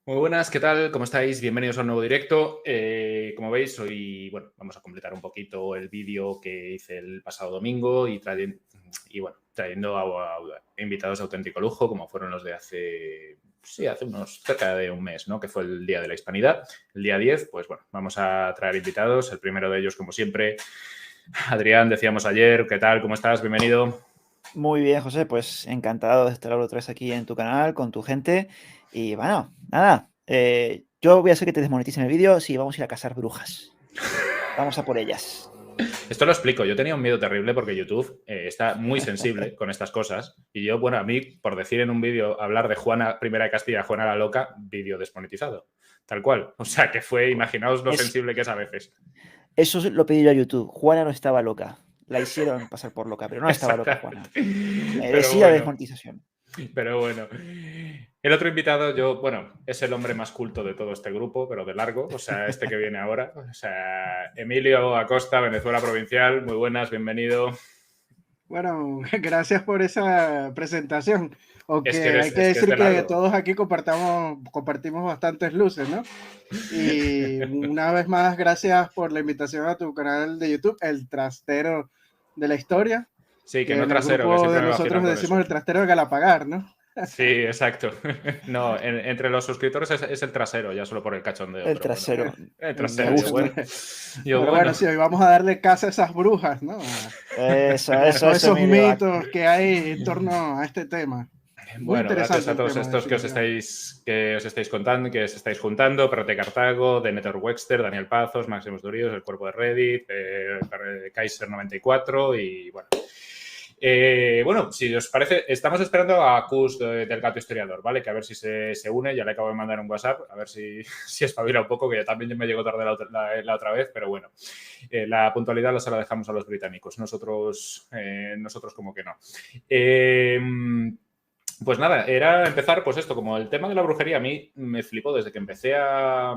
Muy buenas, ¿qué tal? ¿Cómo estáis? Bienvenidos a un nuevo directo. Como veis, hoy vamos a completar un poquito el vídeo que hice el pasado domingo y trayendo a invitados de auténtico lujo, como fueron los de hace unos cerca de un mes, ¿no? Que fue el Día de la Hispanidad. El día 10, pues bueno, vamos a traer invitados. El primero de ellos, como siempre, Adrián, decíamos ayer, ¿qué tal? ¿Cómo estás? Bienvenido. Muy bien, José, pues encantado de estar otra vez aquí en tu canal con tu gente. Y bueno, nada, yo voy a hacer que te desmoneticen el vídeo si vamos a ir a cazar brujas. Vamos a por ellas. Esto lo explico. Yo tenía un miedo terrible porque YouTube está muy sensible con estas cosas. Y yo, bueno, a mí, por decir en un vídeo, hablar de Juana I de Castilla, Juana la Loca, vídeo desmonetizado. Tal cual. O sea, que fue, imaginaos lo Es, sensible que es a veces. eso lo pedí yo a YouTube. Juana no estaba loca. La hicieron pasar por loca, pero no estaba loca Juana. Exactamente. Pero Merecía bueno, desmonetización. pero bueno. El otro invitado, es el hombre más culto de todo este grupo, pero de largo. O sea, este que viene ahora. O sea, Emilio Acosta, Venezuela Provincial. Muy buenas, bienvenido. Bueno, gracias por esa presentación. Aunque hay que Es que es decir de que largo. todos aquí compartimos bastantes luces, ¿no? Y una vez más, gracias por la invitación a tu canal de YouTube, El Trastero de la Historia, Sí, que que no en el trasero, que grupo siempre de me vacilan nosotros con decimos eso. el Trastero de Galapagar, ¿no? Sí, exacto. No, entre los suscriptores es el trasero, ya solo por el cachondeo, El pero bueno. trasero. El Me trasero, yo gusta. bueno. Yo Pero bueno. bueno, sí, hoy vamos a darle caza a esas brujas, ¿no? A todos Eso, esos Emilio. mitos que hay en torno a este tema. Muy Bueno, gracias interesante a el todos tema, estos definitivamente. que os estáis contando, que os estáis juntando, Perrote Cartago, Denetor Wexter, Daniel Pazos, Máximos Duríos, El Cuerpo de Reddit, Kaiser 94 y bueno. Bueno, si os parece, estamos esperando a Cus del Gato Historiador, ¿vale? Que a ver si se une, ya le acabo de mandar un WhatsApp, a ver si espabila un poco, que también me llegó tarde la otra vez, pero bueno, la puntualidad se la dejamos a los británicos, nosotros como que no. Pues nada, era empezar, pues esto, como el tema de la brujería a mí me flipó desde que empecé a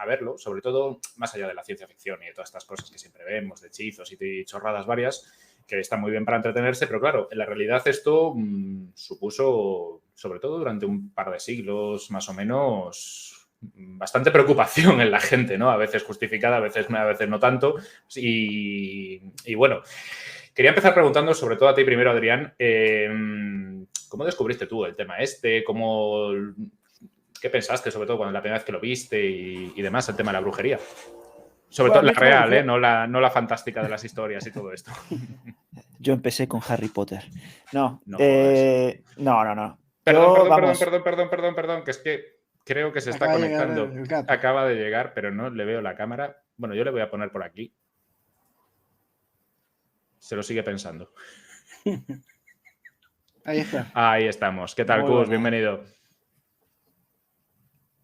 verlo, sobre todo más allá de la ciencia ficción y de todas estas cosas que siempre vemos, de hechizos y chorradas varias, que están muy bien para entretenerse, pero claro, en la realidad esto supuso, sobre todo durante un par de siglos más o menos, bastante preocupación en la gente, ¿no? A veces justificada, a veces no tanto. Y bueno, quería empezar preguntando, sobre todo a ti primero, Adrián, ¿cómo descubriste tú el tema este? ¿Qué pensaste, sobre todo cuando la primera vez que lo viste y demás, el tema de la brujería? Sobre Bueno, todo a mí la el tema de real, brujería. no la fantástica de las historias y todo esto. Yo empecé con Harry Potter. No, No jodas. no. Yo, vamos, Perdón, que es que creo que se está Acaba de llegar conectando. el gato. Acaba de llegar, pero no le veo la cámara. Bueno, yo le voy a poner por aquí. Se lo sigue pensando. Ahí está. Ahí estamos. ¿Qué tal, muy Cus? buena. Bienvenido.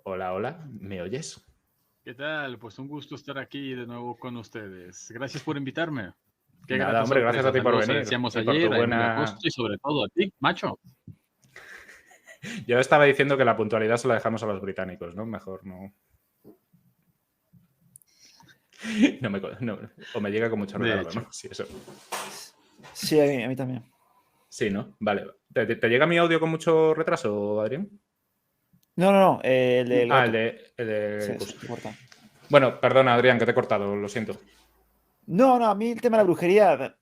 Hola. ¿Me oyes? ¿Qué tal? Pues un gusto estar aquí de nuevo con ustedes. Gracias por invitarme. Qué Nada, grata hombre, gracias a sorpresa. ti por Saludos, venir decíamos y por tu ayer a Emilio buena... Acosta y sobre todo a ti, macho. Yo estaba diciendo que la puntualidad se la dejamos a los británicos, ¿no? Mejor no... o me llega con mucho De retardo, hecho, ¿no? Sí, eso. Sí, a mí también. Sí, ¿no? Vale. ¿Te llega mi audio con mucho retraso, Adrián? No, el del Ah, gato. el de Se Cus. corta. Bueno, perdona, Adrián, que te he cortado, lo siento. No, a mí el tema de la brujería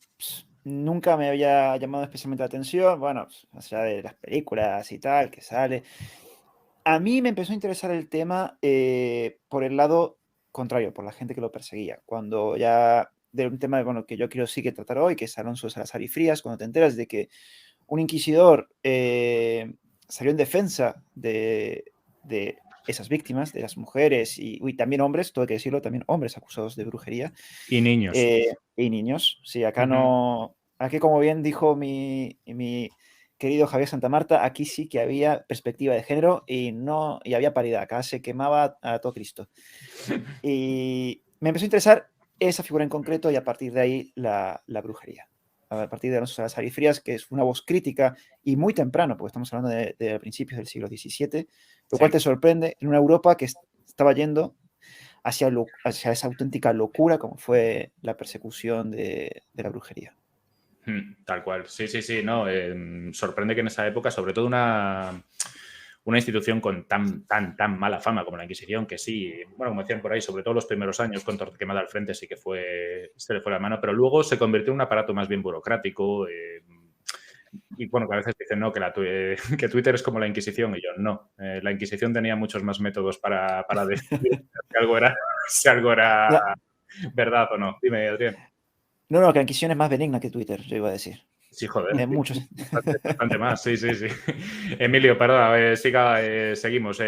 nunca me había llamado especialmente la atención. Bueno, más allá de las películas y tal, que sale. A mí me empezó a interesar el tema por el lado contrario, por la gente que lo perseguía. Cuando ya, de un tema bueno, que yo quiero sí que tratar hoy, que es Alonso de Salazar y Frías, cuando te enteras de que un inquisidor salió en defensa de esas víctimas, de las mujeres y también hombres, todo hay que decirlo, también hombres acusados de brujería Y niños. y niños. Sí, acá no, aquí como bien dijo mi querido Javier Santamarta, aquí sí que había perspectiva de género y había paridad, acá se quemaba a todo Cristo. Y me empezó a interesar esa figura en concreto y a partir de ahí la brujería. A partir de Alonso Salazar y Frías, que es una voz crítica y muy temprano, porque estamos hablando de principios del siglo XVII, lo Sí. cual te sorprende en una Europa que estaba yendo hacia esa auténtica locura como fue la persecución de la brujería. Tal cual. Sí, no. Sorprende que en esa época, sobre todo una institución con tan mala fama como la Inquisición, que sí, bueno, como decían por ahí, sobre todo los primeros años con Torquemada al frente sí que se le fue la mano, pero luego se convirtió en un aparato más bien burocrático. Y bueno, que a veces dicen no, que Twitter es como la Inquisición, y yo no. La Inquisición tenía muchos más métodos para decidir si algo era Ya. verdad o no. Dime, Adrián. No, que la Inquisición es más benigna que Twitter, yo iba a decir. Sí, joder. En muchos. Bastante más, sí. Emilio, perdona, seguimos.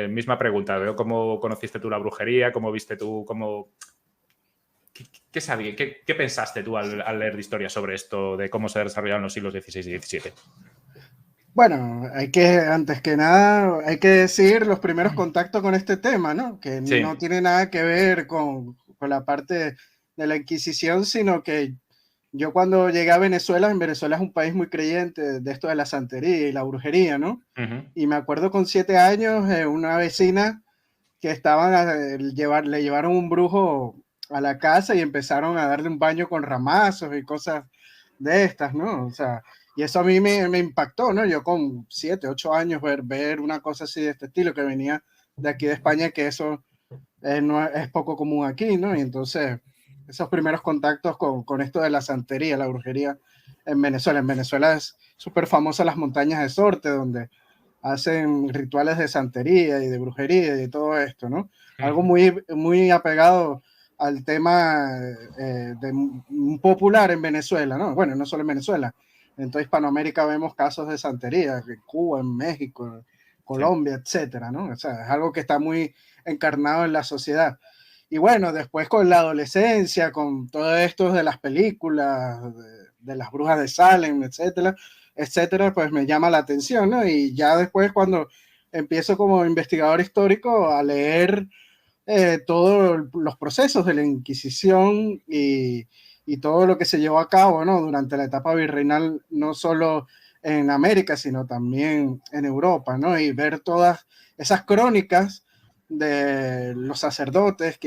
Misma pregunta. Veo cómo conociste tú la brujería, cómo viste tú, ¿Qué sabías? ¿Qué pensaste tú al leer de historia sobre esto, de cómo se desarrollaron los siglos XVI y XVII? Bueno, antes que nada, hay que decir los primeros contactos con este tema, ¿no? Que Sí. no tiene nada que ver con la parte de la Inquisición, sino que yo cuando llegué a Venezuela, en Venezuela es un país muy creyente de esto de la santería y la brujería, ¿no? Uh-huh. Y me acuerdo con 7 años, una vecina que le llevaron un brujo a la casa y empezaron a darle un baño con ramazos y cosas de estas, ¿no? O sea, y eso a mí me impactó, ¿no? Yo con 7, 8 años ver una cosa así de este estilo que venía de aquí de España, que eso no es poco común aquí, ¿no? Y entonces, esos primeros contactos con esto de la santería, la brujería en Venezuela. En Venezuela es súper famosa las montañas de Sorte, donde hacen rituales de santería y de brujería y todo esto, ¿no? Algo muy, muy apegado al tema popular en Venezuela, ¿no? Bueno, no solo en Venezuela, en toda Hispanoamérica vemos casos de santería, en Cuba, en México, Colombia, etcétera, ¿no? O sea, es algo que está muy encarnado en la sociedad. Y bueno, después con la adolescencia, con todo esto de las películas, de las brujas de Salem, etcétera, pues me llama la atención, ¿no? Y ya después cuando empiezo como investigador histórico a leer todos los procesos de la Inquisición y todo lo que se llevó a cabo, ¿no? Durante la etapa virreinal, no solo en América, sino también en Europa, ¿no? Y ver todas esas crónicas de los sacerdotes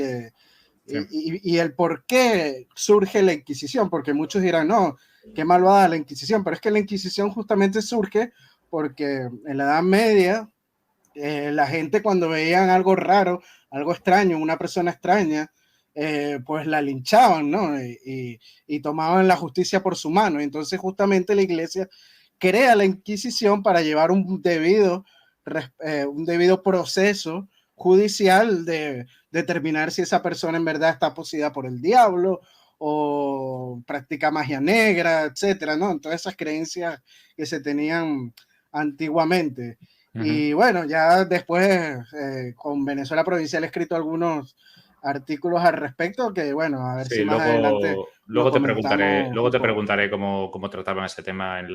y el por qué surge la Inquisición, porque muchos dirán, no, qué malvada la Inquisición, pero es que la Inquisición justamente surge porque en la Edad Media la gente cuando veían algo raro, algo extraño, una persona extraña, pues la linchaban, ¿no? Y tomaban la justicia por su mano. Entonces justamente la iglesia crea la Inquisición para llevar un debido proceso judicial de determinar si esa persona en verdad está poseída por el diablo o practica magia negra, etcétera, ¿no? Todas esas creencias que se tenían antiguamente. Y bueno, ya después con Venezuela Provincial he escrito algunos artículos al respecto que, bueno, a ver Sí, si más adelante luego te comentamos preguntaré cómo trataban ese tema en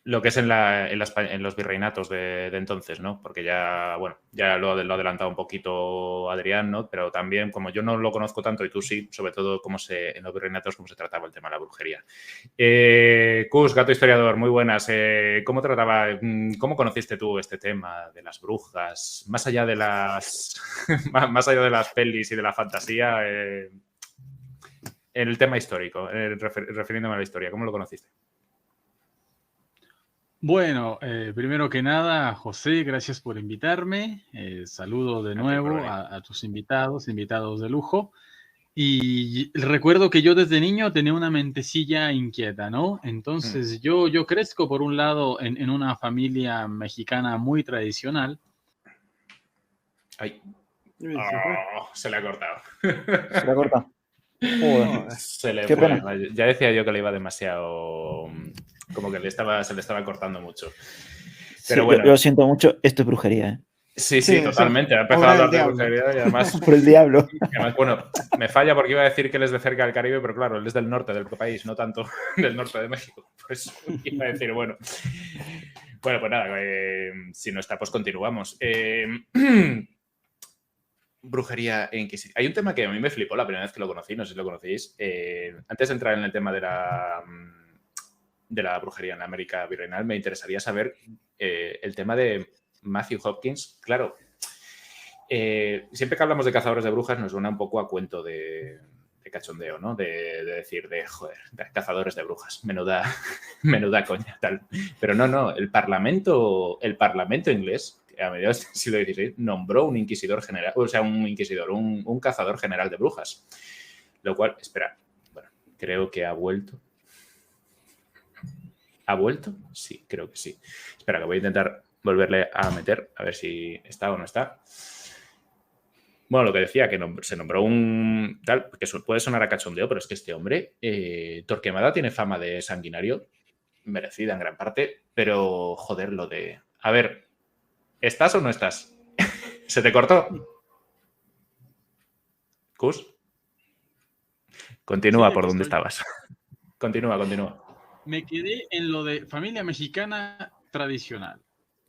lo que es en los virreinatos de entonces, ¿no? Porque ya, bueno, ya lo ha adelantado un poquito Adrián, ¿no? Pero también, como yo no lo conozco tanto y tú sí, sobre todo en los virreinatos cómo se trataba el tema de la brujería. Cus, gato historiador, muy buenas. ¿Cómo conociste tú este tema de las brujas? Más allá de más allá de las pelis y de la fantasía, en el tema histórico, refiriéndome a la historia, ¿cómo lo conociste? Bueno, primero que nada, José, gracias por invitarme. Saludo de nuevo a tus invitados de lujo. Y recuerdo que yo desde niño tenía una mentecilla inquieta, ¿no? Entonces yo crezco, por un lado, en una familia mexicana muy tradicional. Ay. Oh, se le ha cortado. Se le ha cortado. Joder. Se le Qué fue. pena. Ya decía yo que le iba demasiado... Como que se le estaba cortando mucho. Pero Sí, bueno. yo lo siento mucho, esto es brujería, ¿eh? Sí, totalmente. Ha empezado a hablar de brujería y además... Por el diablo. Además, bueno, me falla porque iba a decir que él es de cerca del Caribe, pero claro, él es del norte del país, no tanto del norte de México. Por eso iba a decir, bueno. Bueno, pues nada, si no está, pues continuamos. Brujería e Inquisición. Hay un tema que a mí me flipó la primera vez que lo conocí, no sé si lo conocéis. Antes de entrar en el tema de la brujería en América virreinal, me interesaría saber el tema de Matthew Hopkins. Claro, siempre que hablamos de cazadores de brujas nos suena un poco a cuento de cachondeo, ¿no? De decir, joder, cazadores de brujas, menuda coña, tal. Pero no, el Parlamento inglés, a mediados del siglo XVI, nombró un inquisidor general, o sea, un cazador general de brujas. Lo cual, espera, bueno, creo que ha vuelto. ¿Ha vuelto? Sí, creo que sí. Espera, que voy a intentar volverle a meter, a ver si está o no está. Bueno, lo que decía, que se nombró un tal, que puede sonar a cachondeo, pero es que este hombre, Torquemada, tiene fama de sanguinario, merecida en gran parte, pero joder, lo de... A ver, ¿estás o no estás? ¿Se te cortó? ¿Cus? Continúa Sí, por donde estoy. estabas. Continúa. Me quedé en lo de familia mexicana tradicional.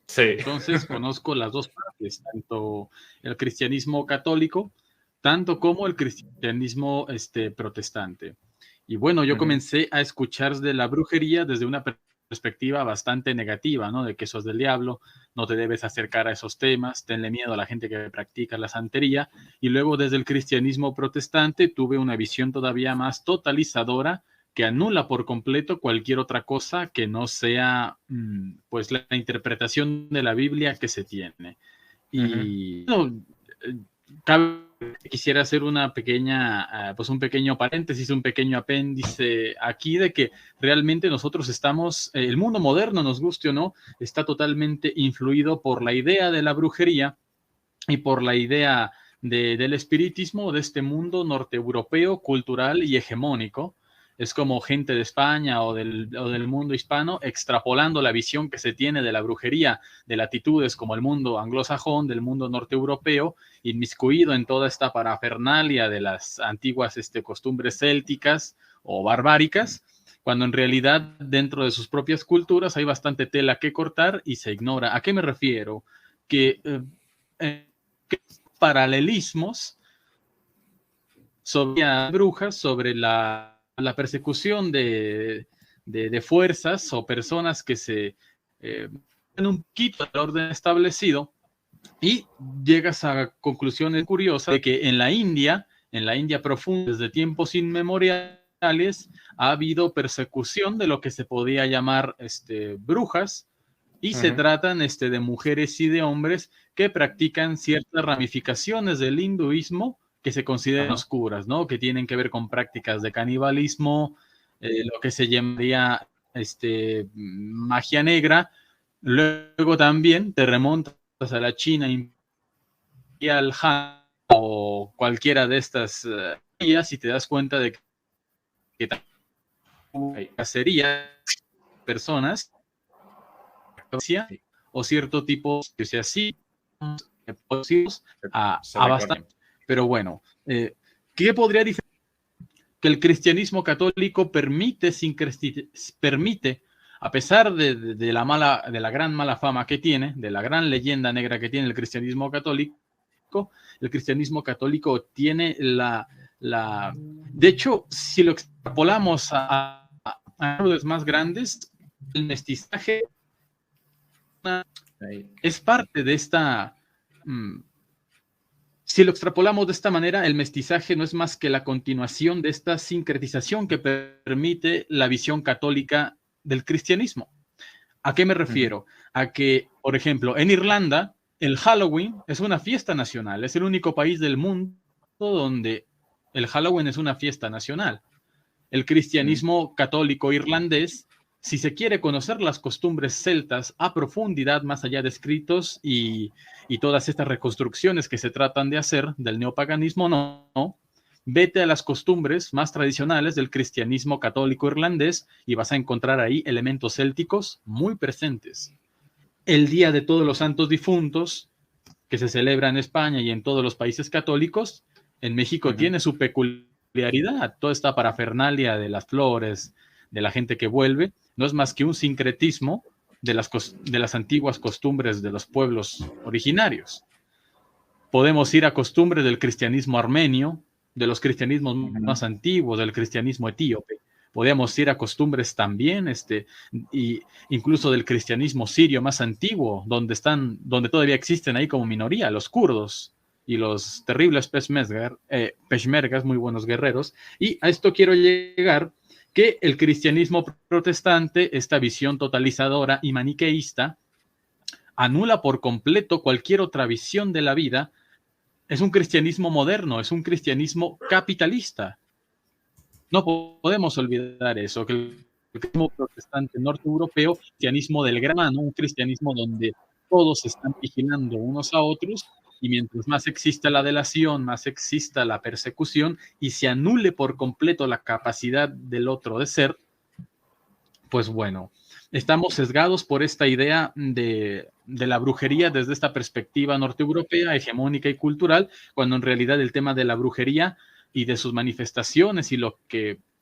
Sí. Entonces conozco las dos partes, tanto el cristianismo católico, tanto como el cristianismo protestante. Y bueno, yo comencé a escuchar de la brujería desde una perspectiva bastante negativa, ¿no? De que eso es del diablo, no te debes acercar a esos temas, tenle miedo a la gente que practica la santería. Y luego desde el cristianismo protestante tuve una visión todavía más totalizadora que anula por completo cualquier otra cosa que no sea pues la interpretación de la Biblia que se tiene. Y quisiera hacer una pequeña, pues un pequeño paréntesis, un pequeño apéndice aquí de que realmente nosotros estamos, el mundo moderno, nos guste o no, está totalmente influido por la idea de la brujería y por la idea del espiritismo de este mundo norteeuropeo, cultural y hegemónico. Es como gente de España o del mundo hispano extrapolando la visión que se tiene de la brujería de latitudes como el mundo anglosajón, del mundo norteeuropeo, inmiscuido en toda esta parafernalia de las antiguas costumbres célticas o barbáricas, cuando en realidad dentro de sus propias culturas hay bastante tela que cortar y se ignora. ¿A qué me refiero? Que paralelismos sobre brujas, sobre la persecución de fuerzas o personas que se en un poquito del orden establecido, y llegas a conclusiones curiosas de que en la India profunda, desde tiempos inmemoriales, ha habido persecución de lo que se podía llamar brujas, y se tratan de mujeres y de hombres que practican ciertas ramificaciones del hinduismo que se consideran oscuras, ¿no? Que tienen que ver con prácticas de canibalismo, lo que se llamaría magia negra. Luego también te remontas a la China imperial Han o cualquiera de estas y te das cuenta de que cacería personas o cierto tipo que sea así a bastante. Pero bueno, ¿qué podría diferenciar? Que el cristianismo católico permite, a pesar de la gran mala fama que tiene, de la gran leyenda negra que tiene el cristianismo católico tiene de hecho, si lo extrapolamos a números más grandes, el mestizaje es parte de esta... Si lo extrapolamos de esta manera, el mestizaje no es más que la continuación de esta sincretización que permite la visión católica del cristianismo. ¿A qué me refiero? A que, por ejemplo, en Irlanda, el Halloween es una fiesta nacional. Es el único país del mundo donde el Halloween es una fiesta nacional. El cristianismo católico irlandés, si se quiere conocer las costumbres celtas a profundidad, más allá de escritos y todas estas reconstrucciones que se tratan de hacer del neopaganismo, no. Vete a las costumbres más tradicionales del cristianismo católico irlandés y vas a encontrar ahí elementos célticos muy presentes. El Día de Todos los Santos Difuntos, que se celebra en España y en todos los países católicos, en México tiene su peculiaridad. Toda esta parafernalia de las flores, de la gente que vuelve, no es más que un sincretismo de las antiguas costumbres de los pueblos originarios. Podemos ir a costumbres del cristianismo armenio, de los cristianismos más antiguos, del cristianismo etíope. Podemos ir a costumbres también, y incluso del cristianismo sirio más antiguo, donde todavía existen ahí como minoría, los kurdos. y los terribles peshmergas, muy buenos guerreros. Y a esto quiero llegar, que el cristianismo protestante, esta visión totalizadora y maniqueísta, anula por completo cualquier otra visión de la vida. Es un cristianismo moderno, es un cristianismo capitalista. No podemos olvidar eso, que el cristianismo protestante norte europeo, cristianismo del grano, un cristianismo donde todos se están vigilando unos a otros, y mientras más exista la delación, más exista la persecución, y se anule por completo la capacidad del otro de ser, pues bueno, estamos sesgados por esta idea de la brujería desde esta perspectiva norteeuropea, hegemónica y cultural, cuando en realidad el tema de la brujería y de sus manifestaciones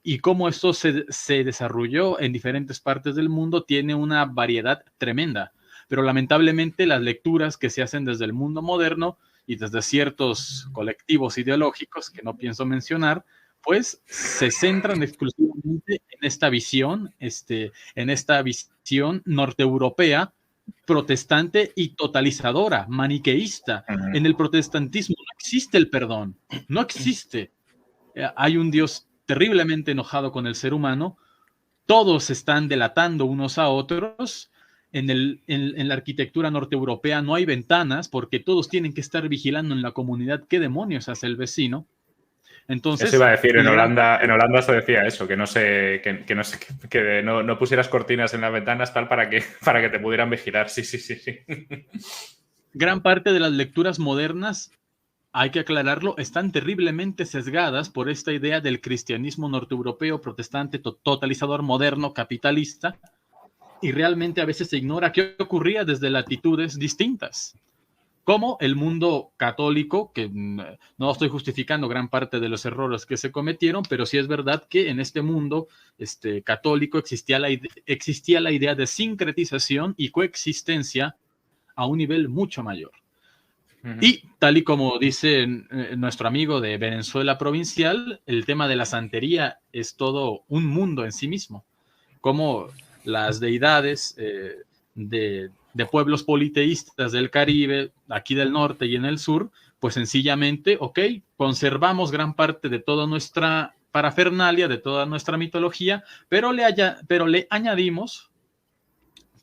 y cómo esto se desarrolló en diferentes partes del mundo tiene una variedad tremenda. Pero lamentablemente las lecturas que se hacen desde el mundo moderno y desde ciertos colectivos ideológicos que no pienso mencionar, pues se centran exclusivamente en esta visión norteeuropea, protestante y totalizadora, maniqueísta. En el protestantismo no existe el perdón, no existe. Hay un Dios terriblemente enojado con el ser humano, todos se están delatando unos a otros. En la arquitectura norteeuropea no hay ventanas porque todos tienen que estar vigilando en la comunidad qué demonios hace el vecino. Entonces, eso iba a decir, en Holanda se decía eso, que no pusieras cortinas en las ventanas tal para que te pudieran vigilar. Sí. Gran parte de las lecturas modernas, hay que aclararlo, están terriblemente sesgadas por esta idea del cristianismo norteeuropeo, protestante, totalizador, moderno, capitalista, y realmente a veces se ignora qué ocurría desde latitudes distintas. Como el mundo católico, que no estoy justificando gran parte de los errores que se cometieron, pero sí es verdad que en este mundo católico existía la idea de sincretización y coexistencia a un nivel mucho mayor. Y tal y como dice nuestro amigo de Venezuela provincial, el tema de la santería es todo un mundo en sí mismo. Como las deidades de pueblos politeístas del Caribe, aquí del norte y en el sur, pues sencillamente, conservamos gran parte de toda nuestra parafernalia, de toda nuestra mitología, pero le añadimos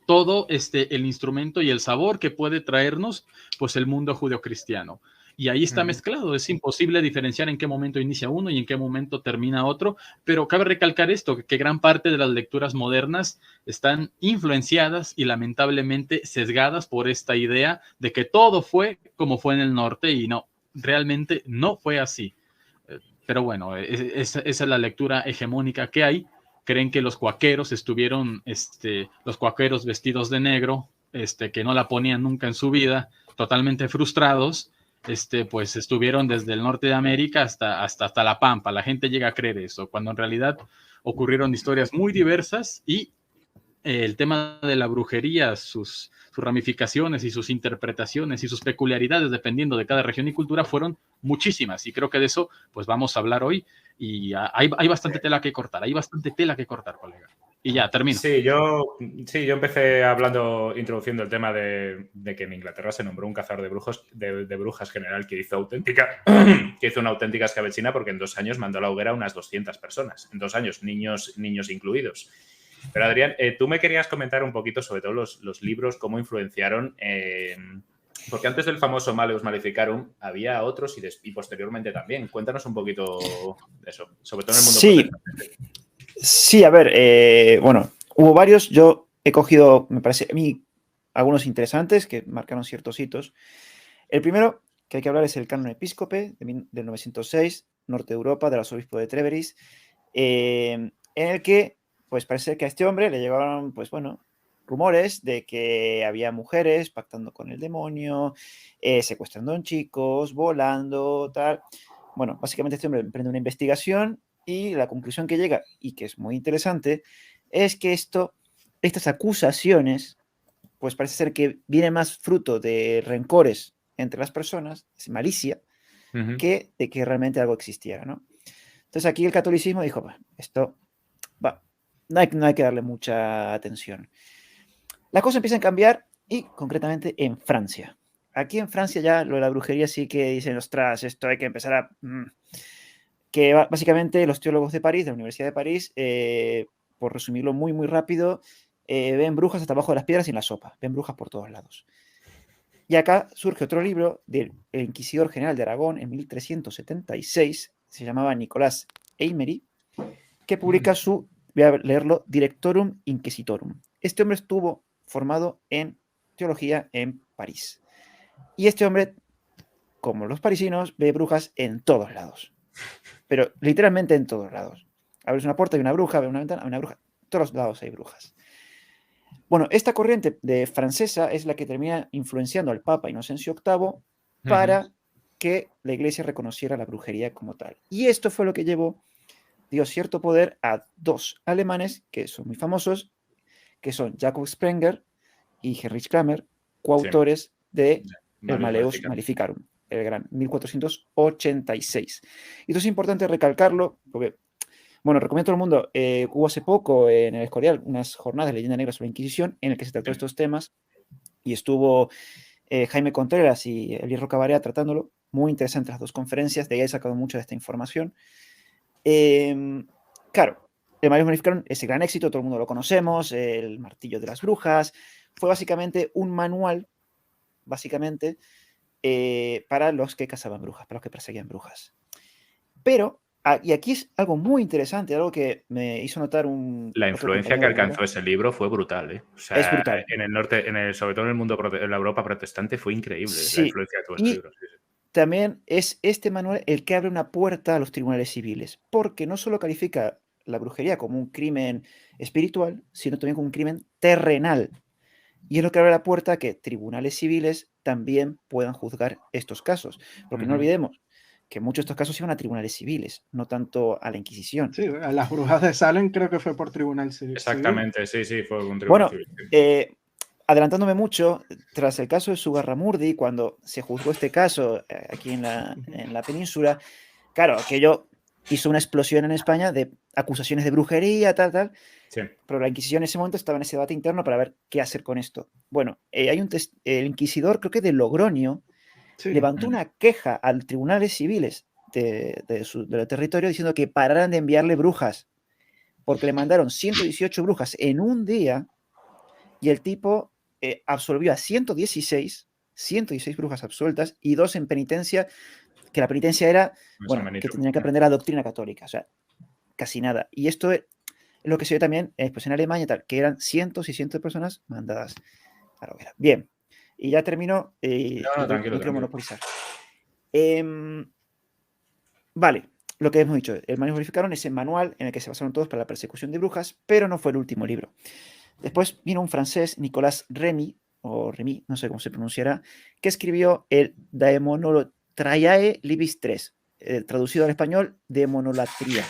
todo el instrumento y el sabor que puede traernos pues el mundo judeocristiano. Y ahí está mezclado, es imposible diferenciar en qué momento inicia uno y en qué momento termina otro, pero cabe recalcar esto, que gran parte de las lecturas modernas están influenciadas y lamentablemente sesgadas por esta idea de que todo fue como fue en el norte, y no, realmente no fue así. Pero bueno, esa es la lectura hegemónica que hay. Creen que los cuaqueros estuvieron, los cuaqueros vestidos de negro, que no la ponían nunca en su vida, totalmente frustrados, pues estuvieron desde el norte de América hasta La Pampa. La gente llega a creer eso, cuando en realidad ocurrieron historias muy diversas y el tema de la brujería, sus ramificaciones y sus interpretaciones y sus peculiaridades dependiendo de cada región y cultura fueron muchísimas, y creo que de eso pues vamos a hablar hoy, y hay bastante tela que cortar, colega. Y ya, termino. Sí, yo empecé introduciendo el tema de que en Inglaterra se nombró un cazador de brujas general que hizo una auténtica escabechina, porque en 2 años mandó a la hoguera unas 200 personas. En 2 años, niños incluidos. Pero Adrián, tú me querías comentar un poquito sobre todo los libros, cómo influenciaron, porque antes del famoso Malleus Maleficarum había otros y posteriormente también. Cuéntanos un poquito de eso, sobre todo en el mundo protestante. Sí, a ver, bueno, hubo varios. Yo he cogido, me parece a mí, algunos interesantes que marcaron ciertos hitos. El primero que hay que hablar es el Canon Episcope del 906, Norte de Europa, del arzobispo de Trèveris, en el que pues parece que a este hombre le llegaron, pues bueno, rumores de que había mujeres pactando con el demonio, secuestrando a chicos, volando, tal. Bueno, básicamente este hombre emprende una investigación y la conclusión que llega, y que es muy interesante, es que estas acusaciones, pues parece ser que viene más fruto de rencores entre las personas, es malicia, que de que realmente algo existiera, ¿no? Entonces aquí el catolicismo dijo, bueno, esto no hay que darle mucha atención. Las cosas empiezan a cambiar, y concretamente en Francia. Aquí en Francia ya lo de la brujería sí que dicen, ostras, esto hay que empezar a... Que básicamente los teólogos de París, de la Universidad de París, por resumirlo muy, muy rápido, ven brujas hasta abajo de las piedras y en la sopa. Ven brujas por todos lados. Y acá surge otro libro del inquisidor general de Aragón en 1376, se llamaba Nicolás Eymery, que publica su, voy a leerlo, Directorum Inquisitorum. Este hombre estuvo formado en teología en París. Y este hombre, como los parisinos, ve brujas en todos lados. Pero literalmente en todos lados. Abres una puerta y una bruja, abres una ventana, hay una bruja. En todos lados hay brujas. Bueno, esta corriente de francesa es la que termina influenciando al Papa Inocencio VIII para que la Iglesia reconociera la brujería como tal. Y esto fue lo que dio cierto poder a dos alemanes que son muy famosos, que son Jacob Sprenger y Heinrich Kramer, coautores de El Malleus Maleficarum, el gran 1486. Y esto es importante recalcarlo porque, bueno, recomiendo a todo el mundo, hubo hace poco en el Escorial unas jornadas de leyenda negra sobre la Inquisición en el que se trató estos temas y estuvo Jaime Contreras y Elier Rocabarea tratándolo. Muy interesantes las dos conferencias, de ahí he sacado mucha de esta información. Claro, el Malleus Maleficarum, ese gran éxito, todo el mundo lo conocemos, el martillo de las brujas, fue básicamente un manual, para los que cazaban brujas, para los que perseguían brujas. Pero, y aquí es algo muy interesante, algo que me hizo notar La influencia que alcanzó ese libro fue brutal, ¿eh? O sea, es brutal. En el norte, sobre todo en el mundo, en la Europa protestante, fue increíble Sí, la influencia de todo ese libro. Sí. También es este manual el que abre una puerta a los tribunales civiles, porque no solo califica la brujería como un crimen espiritual, sino también como un crimen terrenal. Y es lo que abre la puerta a que tribunales civiles también puedan juzgar estos casos. Porque no olvidemos que muchos de estos casos iban a tribunales civiles, no tanto a la Inquisición. Sí, a las brujas de Salem creo que fue por tribunal civil. Exactamente, sí, fue un tribunal civil. Adelantándome mucho, tras el caso de Zugarramurdi, cuando se juzgó este caso aquí en la península, claro, aquello hizo una explosión en España de acusaciones de brujería, tal. Sí. Pero la Inquisición en ese momento estaba en ese debate interno para ver qué hacer con esto. Bueno, hay el inquisidor, creo que de Logroño, levantó una queja a los tribunales civiles del territorio diciendo que pararan de enviarle brujas, porque le mandaron 118 brujas en un día y el tipo absolvió a 116 brujas absueltas y 2 en penitencia, que la penitencia era, que tenían que aprender la doctrina católica, o sea, casi nada. Y esto es lo que se ve también pues en Alemania, tal, que eran cientos y cientos de personas mandadas a la hoguera. Bien, y ya terminó. Tranquilo. Quiero monopolizar. Vale, lo que hemos dicho, el Malleus Maleficarum es el manual en el que se basaron todos para la persecución de brujas, pero no fue el último libro. Después vino un francés, Nicolas Remy, o Remy, no sé cómo se pronunciará, que escribió el Daemonotriae Libis 3, traducido al español, demonolatría.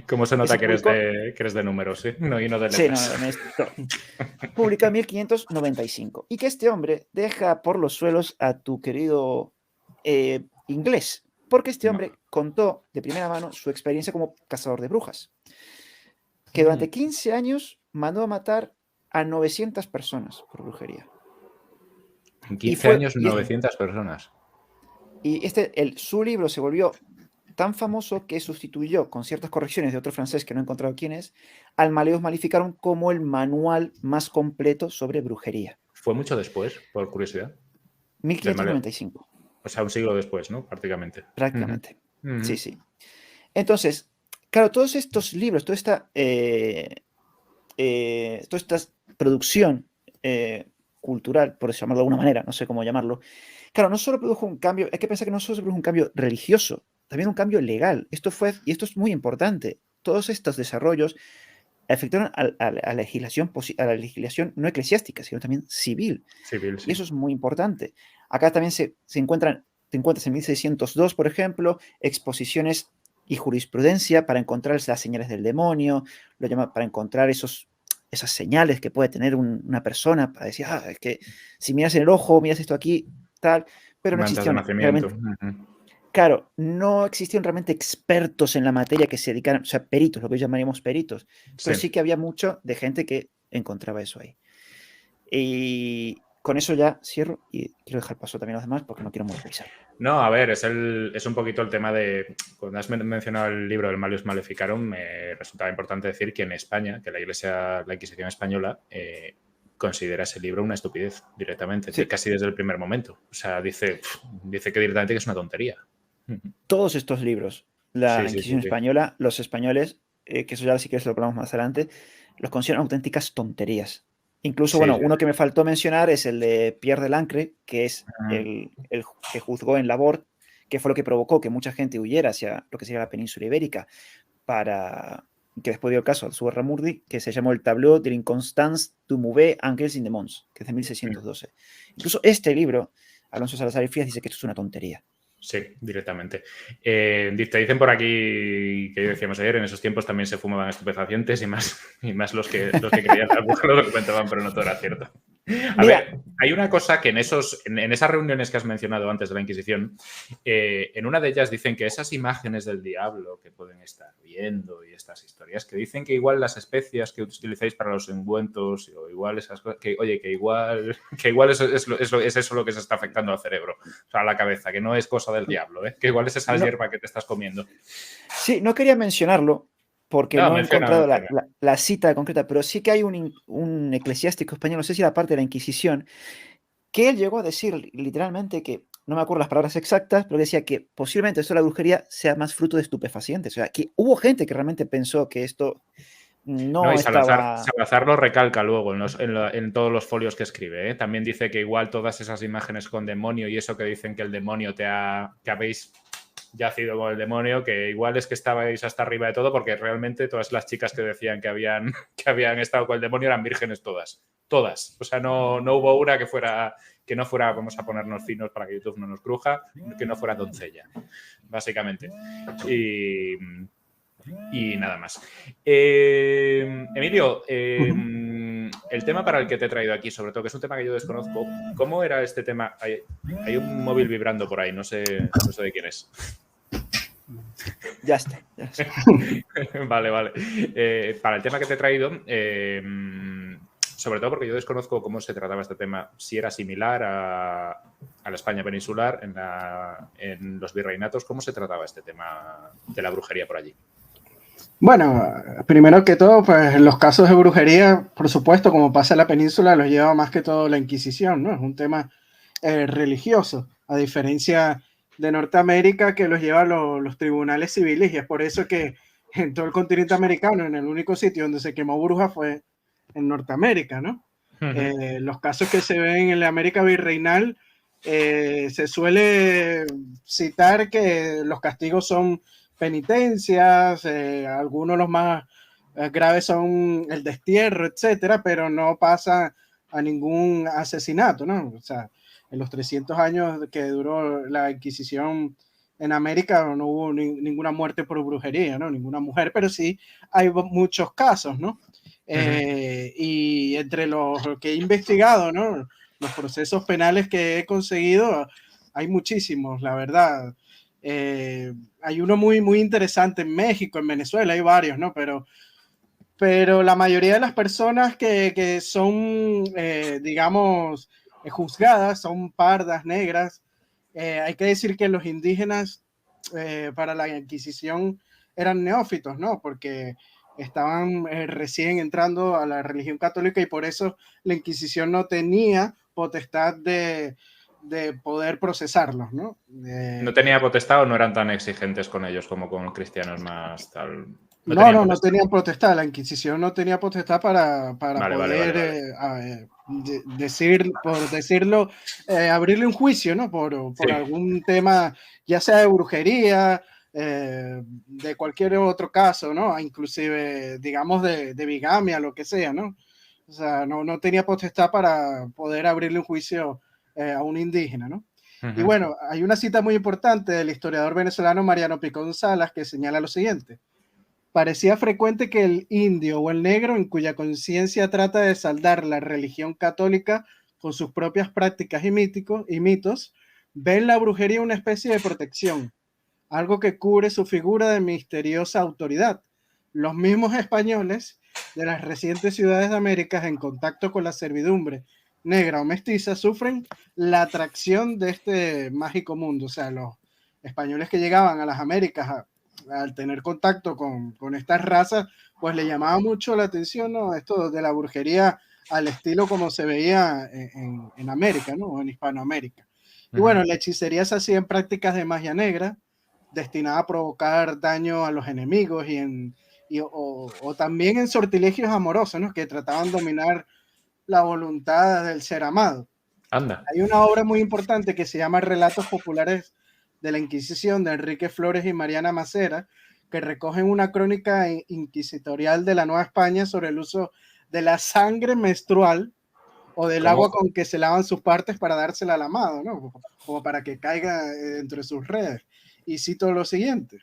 ¿Cómo se nota que eres de números, sí? No, y no de letras. Sí, publica en 1595. Y que este hombre deja por los suelos a tu querido inglés, porque este hombre contó de primera mano su experiencia como cazador de brujas, que durante 15 años mandó a matar a 900 personas por brujería. En 15 años, 900 personas. Y su libro se volvió tan famoso que sustituyó, con ciertas correcciones de otro francés que no he encontrado quién es, al Malleus Maleficarum como el manual más completo sobre brujería. ¿Fue mucho después, por curiosidad? 1595. O sea, un siglo después, ¿no? Prácticamente. Sí. Entonces, claro, todos estos libros, toda esta producción cultural, por llamarlo de alguna manera, no sé cómo llamarlo, claro, no solo produjo un cambio, hay que pensar que no solo se produjo un cambio religioso, también un cambio legal. Esto es muy importante. Todos estos desarrollos afectaron a la legislación no eclesiástica, sino también civil. Civil, sí. Y eso es muy importante. Acá también te encuentras en 1602, por ejemplo, exposiciones y jurisprudencia para encontrar las señales del demonio, para encontrar esas señales que puede tener una persona, para decir, es que si miras en el ojo, miras esto aquí, tal, pero no existían realmente. Claro, no existían realmente expertos en la materia que se dedicaran, o sea, peritos, lo que llamaríamos peritos, pero sí que había mucho de gente que encontraba eso ahí. Y con eso ya cierro y quiero dejar paso también a los demás porque no quiero monopolizar. No, a ver, es un poquito el tema de, cuando has mencionado el libro del Malleus Maleficarum, me resultaba importante decir que en España, que la Inquisición española, considera ese libro una estupidez directamente, Sí. casi desde el primer momento. O sea, dice que directamente que es una tontería. Todos estos libros, la Sí, sí, Inquisición sí. española, los españoles, que eso ya sí que lo hablamos más adelante, los consideran auténticas tonterías. Incluso, Sí, bueno, sí. uno que me faltó mencionar es el de Pierre de Lancre, que es el que juzgó en Labor, que fue lo que provocó que mucha gente huyera hacia lo que sería la península ibérica, para que después dio el caso al Zugarramurdi, que se llamó el Tableau de l'Inconstance du Mauvais Angels in the Mons, que es de 1612. Incluso este libro, Alonso Salazar y Frías dice que esto es una tontería. Sí, directamente. Te dicen por aquí, que decíamos ayer, en esos tiempos también se fumaban estupefacientes y más los que creían lo comentaban, pero no todo era cierto. A ver, hay una cosa que en esas reuniones que has mencionado antes de la Inquisición, en una de ellas dicen que esas imágenes del diablo que pueden estar viendo y estas historias, que dicen que igual las especias que utilizáis para los ungüentos o igual esas cosas, que igual es eso lo que se está afectando al cerebro, o sea, a la cabeza, que no es cosa del diablo, que igual es esa hierba que te estás comiendo. Sí, no quería mencionarlo porque no he encontrado menciona. la cita concreta, pero sí que hay un eclesiástico español, no sé si era parte de la Inquisición, que él llegó a decir literalmente que, no me acuerdo las palabras exactas, pero decía que posiblemente esto de la brujería sea más fruto de estupefacientes. O sea, que hubo gente que realmente pensó que esto no y estaba... Salazar lo recalca luego en todos los folios que escribe. También dice que igual todas esas imágenes con demonio y eso que dicen que el demonio que habéis yacido con el demonio, que igual es que estabais hasta arriba de todo, porque realmente todas las chicas que decían que habían estado con el demonio eran vírgenes todas. Todas. O sea, no hubo una que no fuera, vamos a ponernos finos para que YouTube no nos cruja, que no fuera doncella, básicamente. Y nada más. Emilio, el tema para el que te he traído aquí, sobre todo, que es un tema que yo desconozco, ¿cómo era este tema? Hay un móvil vibrando por ahí, no sé de quién es. Ya está. Vale. Para el tema que te he traído, sobre todo porque yo desconozco cómo se trataba este tema, si era similar a la España peninsular, en los virreinatos, ¿cómo se trataba este tema de la brujería por allí? Bueno, primero que todo, pues los casos de brujería, por supuesto, como pasa en la península, los lleva más que todo la Inquisición, ¿no? Es un tema religioso, a diferencia de Norteamérica, que los lleva los tribunales civiles, y es por eso que en todo el continente americano, en el único sitio donde se quemó bruja fue en Norteamérica, ¿no? Los casos que se ven en la América virreinal, se suele citar que los castigos son penitencias, algunos los más graves son el destierro, etcétera, pero no pasa a ningún asesinato, ¿no? O sea, en los 300 años que duró la Inquisición en América no hubo ninguna muerte por brujería, ¿no? Ninguna mujer, pero sí hay muchos casos, ¿no? Y entre los que he investigado, ¿no? Los procesos penales que he conseguido, hay muchísimos, la verdad. Hay uno muy interesante en México, en Venezuela, hay varios, ¿no? Pero la mayoría de las personas que son, digamos, juzgadas son pardas, negras. Hay que decir que los indígenas para la Inquisición eran neófitos, ¿no? Porque estaban recién entrando a la religión católica y por eso la Inquisición no tenía potestad de poder procesarlos, ¿no? ¿No tenía potestad o no eran tan exigentes con ellos como con cristianos más tal? No tenían potestad. La Inquisición no tenía potestad para Vale. Por decirlo, abrirle un juicio, ¿no? Por algún tema, ya sea de brujería, de cualquier otro caso, ¿no? Inclusive, digamos, de bigamia, lo que sea, ¿no? O sea, no tenía potestad para poder abrirle un juicio a un indígena, ¿no? Y bueno, hay una cita muy importante del historiador venezolano Mariano Picón Salas que señala lo siguiente: parecía frecuente que el indio o el negro, en cuya conciencia trata de saldar la religión católica con sus propias prácticas y mitos, ve en la brujería una especie de protección, algo que cubre su figura de misteriosa autoridad. Los mismos españoles de las recientes ciudades de América, en contacto con la servidumbre negra o mestiza, sufren la atracción de este mágico mundo. O sea, los españoles que llegaban a las Américas al tener contacto con estas razas, pues le llamaba mucho la atención, ¿no? Esto de la brujería al estilo como se veía en América, ¿no? En Hispanoamérica. Y bueno, la hechicería se hacía en prácticas de magia negra, destinada a provocar daño a los enemigos o también en sortilegios amorosos, ¿no? Que trataban de dominar la voluntad del ser amado. Anda. Hay una obra muy importante que se llama Relatos Populares de la Inquisición, de Enrique Flores y Mariana Macera, que recogen una crónica inquisitorial de la Nueva España sobre el uso de la sangre menstrual o del agua con que se lavan sus partes para dársela al amado, ¿no? Como para que caiga dentro de sus redes. Y cito lo siguiente.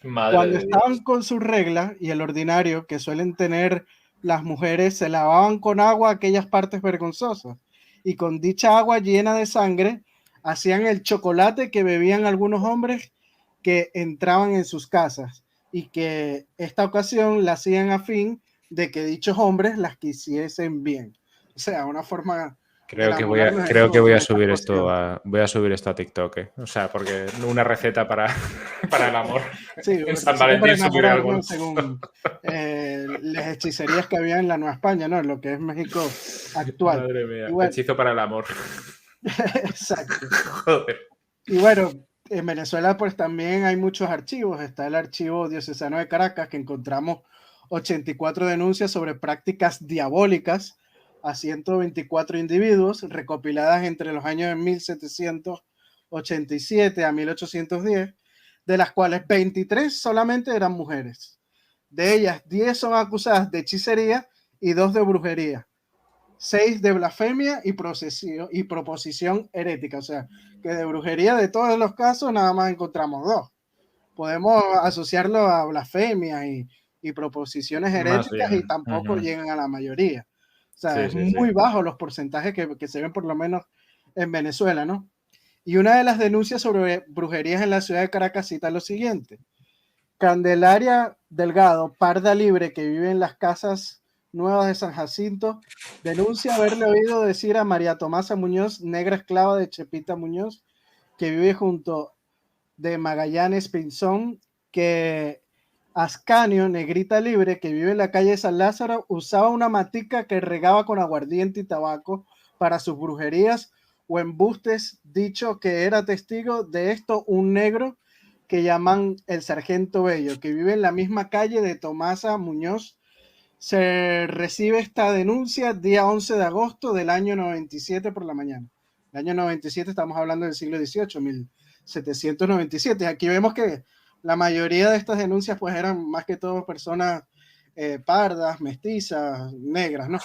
Cuando estaban con sus reglas y el ordinario que suelen tener las mujeres, se lavaban con agua aquellas partes vergonzosas y con dicha agua llena de sangre hacían el chocolate que bebían algunos hombres que entraban en sus casas y que esta ocasión la hacían a fin de que dichos hombres las quisiesen bien. O sea, una forma... Creo que voy a subir esto a TikTok, ¿eh? O sea, porque una receta para el amor. Sí, en San Valentín subiré algo. Según las hechicerías que había en la Nueva España, ¿no? Lo que es México actual. Madre mía, hechizo para el amor. Exacto. Joder. Y bueno, en Venezuela pues también hay muchos archivos. Está el archivo diocesano de Caracas, que encontramos 84 denuncias sobre prácticas diabólicas a 124 individuos, recopiladas entre los años de 1787 a 1810, de las cuales 23 solamente eran mujeres. De ellas, 10 son acusadas de hechicería y 2 de brujería, 6 de blasfemia y proposición herética. O sea, que de brujería de todos los casos nada más encontramos 2. Podemos asociarlo a blasfemia y proposiciones heréticas y tampoco llegan a la mayoría. O sea, es muy bajo los porcentajes que se ven por lo menos en Venezuela, ¿no? Y una de las denuncias sobre brujerías en la ciudad de Caracas cita lo siguiente. Candelaria Delgado, parda libre que vive en las casas nuevas de San Jacinto, denuncia haberle oído decir a María Tomasa Muñoz, negra esclava de Chepita Muñoz, que vive junto de Magallanes Pinzón, que Ascanio, negrita libre, que vive en la calle San Lázaro, usaba una matica que regaba con aguardiente y tabaco para sus brujerías o embustes, dicho que era testigo de esto un negro que llaman el Sargento Bello, que vive en la misma calle de Tomasa Muñoz. Se recibe esta denuncia día 11 de agosto del año 97 por la mañana. El año 97 estamos hablando del siglo XVIII, 1797. Aquí vemos que la mayoría de estas denuncias pues eran más que todo personas pardas, mestizas, negras, ¿no?